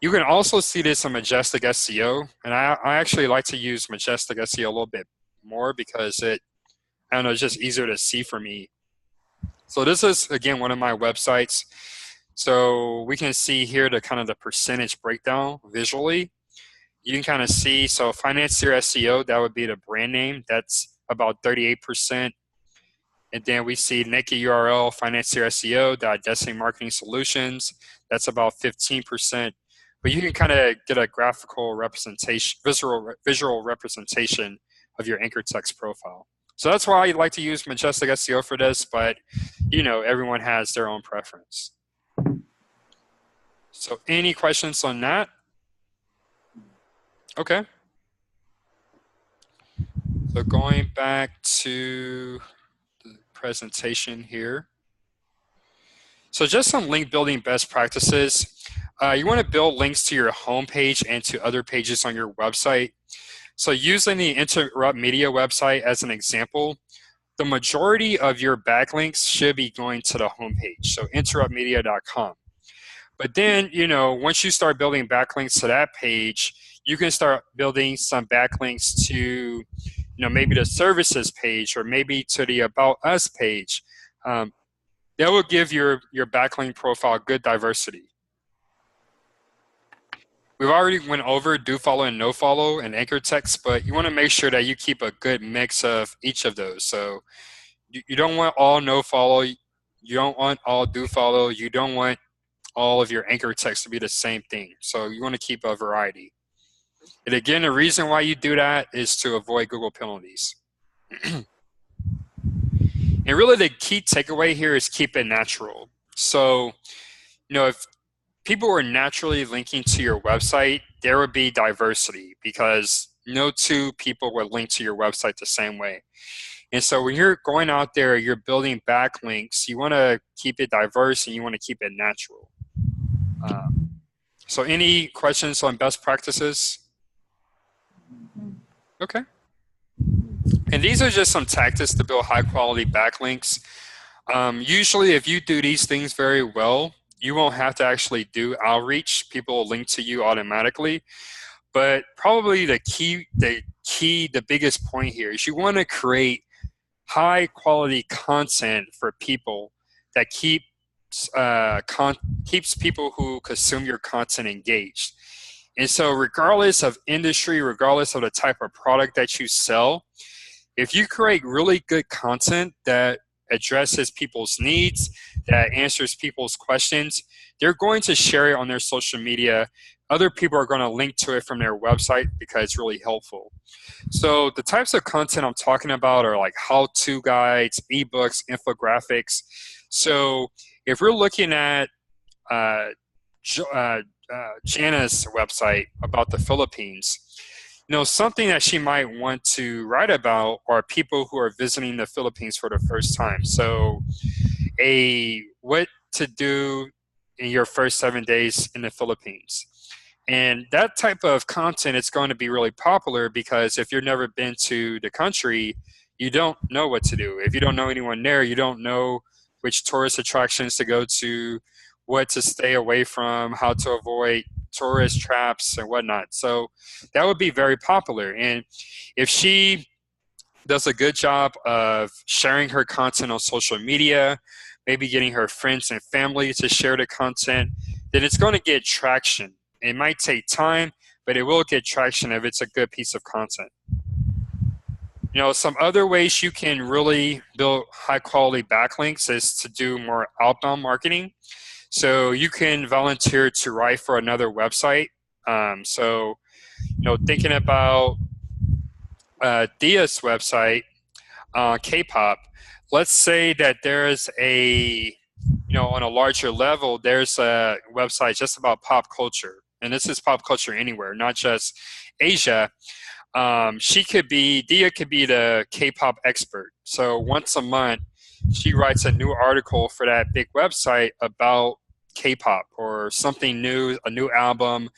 S1: You can also see this in Majestic SEO, and I actually like to use Majestic SEO a little bit more because it's just easier to see for me. So this is, again, one of my websites. So we can see here the percentage breakdown visually. You can kind of see, so Financier SEO, that would be the brand name. That's about 38%. And then we see naked URL, Financier SEO, Destiny Marketing Solutions. That's about 15%. But you can kind of get a graphical representation, visual representation of your anchor text profile. So that's why I like to use Majestic SEO for this, but everyone has their own preference. So any questions on that? Okay. So going back to the presentation here. So just some link building best practices. You want to build links to your homepage and to other pages on your website. So using the Interrupt Media website as an example, the majority of your backlinks should be going to the homepage, so interruptmedia.com. But then, once you start building backlinks to that page, you can start building some backlinks to, maybe the services page or maybe to the About Us page. That will give your backlink profile good diversity. We've already went over do follow and no follow and anchor text, but you want to make sure that you keep a good mix of each of those. So you don't want all no follow, you don't want all do follow, you don't want all of your anchor text to be the same thing. So you want to keep a variety. And again, the reason why you do that is to avoid Google penalties. And really the key takeaway here is keep it natural. So, if people were naturally linking to your website, there would be diversity because no two people would link to your website the same way. And so when you're going out there, you're building backlinks, you want to keep it diverse and you want to keep it natural. So any questions on best practices? Okay. And these are just some tactics to build high quality backlinks. Usually if you do these things very well, you won't have to actually do outreach. People will link to you automatically. But probably the biggest point here is you want to create high quality content for people that keeps people who consume your content engaged. And so regardless of industry, regardless of the type of product that you sell, if you create really good content that addresses people's needs, that answers people's questions, they're going to share it on their social media. Other people are going to link to it from their website because it's really helpful. So the types of content I'm talking about are like how-to guides, ebooks, infographics. So if we're looking at Jana's website about the Philippines, something that she might want to write about are people who are visiting the Philippines for the first time. So what to do in your first 7 days in the Philippines. And that type of content is going to be really popular because if you've never been to the country, you don't know what to do. If you don't know anyone there, you don't know which tourist attractions to go to, what to stay away from, how to avoid tourist traps and whatnot. So that would be very popular. And if she does a good job of sharing her content on social media, maybe getting her friends and family to share the content, then it's going to get traction. It might take time, but it will get traction if it's a good piece of content. Some other ways you can really build high quality backlinks is to do more outbound marketing. So you can volunteer to write for another website. Thinking about Dia's website, K-pop, let's say that there's on a larger level, there's a website just about pop culture. And this is pop culture anywhere, not just Asia. Dia could be the K-pop expert. So once a month, she writes a new article for that big website about K-pop or something new, a new album,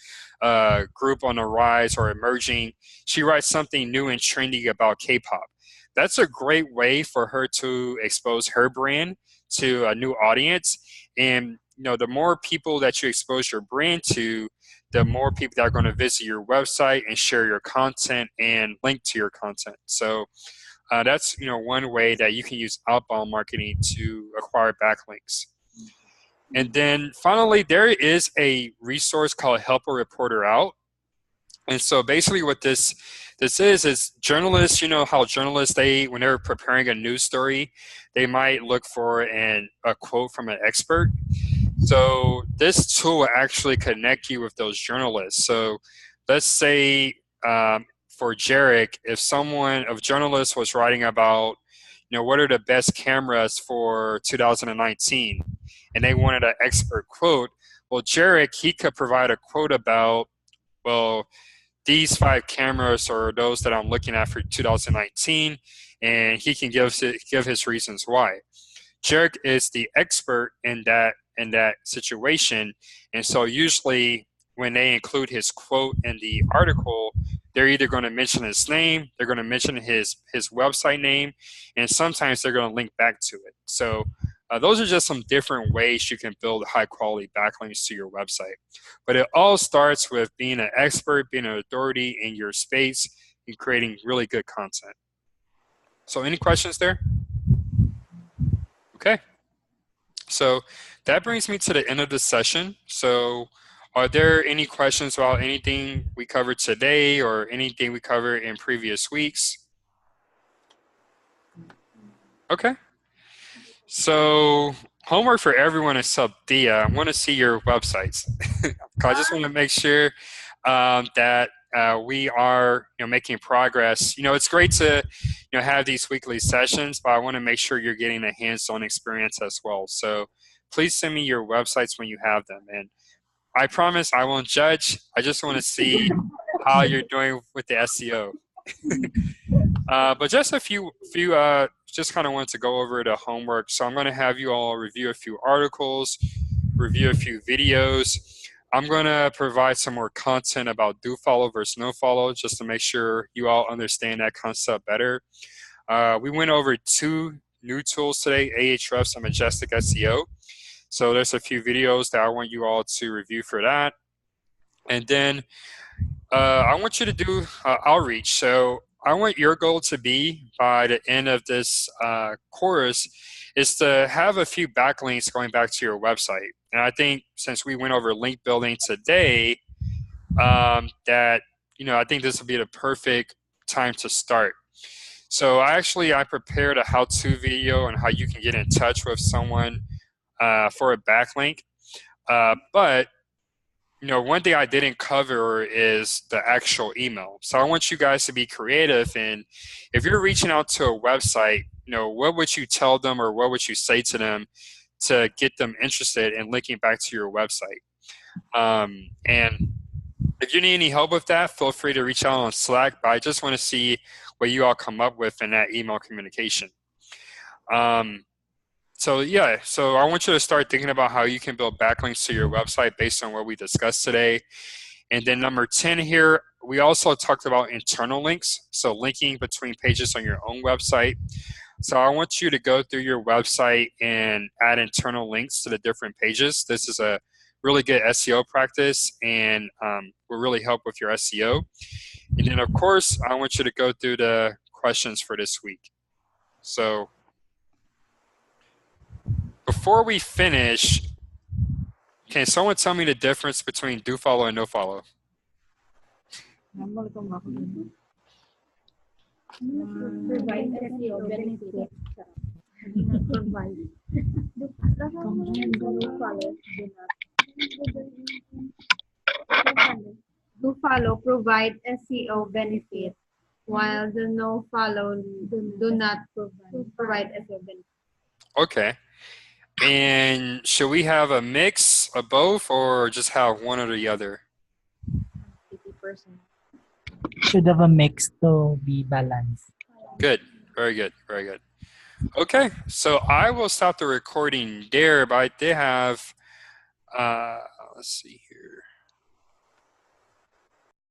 S1: group on the rise or emerging. She writes something new and trendy about K-pop. That's a great way for her to expose her brand to a new audience. And the more people that you expose your brand to, the more people that are going to visit your website and share your content and link to your content. So that's one way that you can use outbound marketing to acquire backlinks. And then finally, there is a resource called Help a Reporter Out. And so basically what this is journalists, how journalists, when they're preparing a news story, they might look for a quote from an expert. So this tool will actually connect you with those journalists. So let's say for Jarek, if a journalist was writing about, what are the best cameras for 2019, and they wanted an expert quote, well, Jarek, he could provide a quote about, well, these 5 cameras are those that I'm looking at for 2019, and he can give his reasons why. Jarek is the expert in that situation, and so usually when they include his quote in the article, they're either going to mention his name, they're going to mention his website name, and sometimes they're going to link back to it. So those are just some different ways you can build high quality backlinks to your website. But it all starts with being an expert, being an authority in your space, and creating really good content. So any questions there? Okay. So that brings me to the end of the session. So are there any questions about anything we covered today or anything we covered in previous weeks? Okay. So homework for everyone except Dia. I want to see your websites. I just want to make sure that we are making progress. It's great to have these weekly sessions, but I want to make sure you're getting a hands-on experience as well. So please send me your websites when you have them. And I promise I won't judge. I just want to see how you're doing with the SEO. But just a few just kind of want to go over the homework. So I'm going to have you all review a few articles, review a few videos. I'm going to provide some more content about do follow versus no follow, just to make sure you all understand that concept better. We went over 2 new tools today, Ahrefs and Majestic SEO. So there's a few videos that I want you all to review for that. And then I want you to do outreach. So I want your goal to be, by the end of this course, is to have a few backlinks going back to your website. And I think since we went over link building today, that I think this will be the perfect time to start. So I prepared a how-to video on how you can get in touch with someone for a backlink. But one thing I didn't cover is the actual email. So I want you guys to be creative, and if you're reaching out to a website, what would you tell them or what would you say to them to get them interested in linking back to your website? And if you need any help with that, feel free to reach out on Slack, but I just want to see what you all come up with in that email communication. So I want you to start thinking about how you can build backlinks to your website based on what we discussed today. And then number 10 here, we also talked about internal links, so linking between pages on your own website. So I want you to go through your website and add internal links to the different pages. This is a really good SEO practice and will really help with your SEO. And then of course, I want you to go through the questions for this week. So before we finish, can someone tell me the difference between do follow and no follow?
S4: Provide SEO benefit. Provide. Do follow provide SEO benefit, while the no follow do not provide SEO benefit.
S1: Okay. And should we have a mix of both or just have one or the other?
S4: 80%.
S3: Should have a mix to be balanced.
S1: Good. Very good. Very good. Okay. So I will stop the recording there, but I did have, let's see here.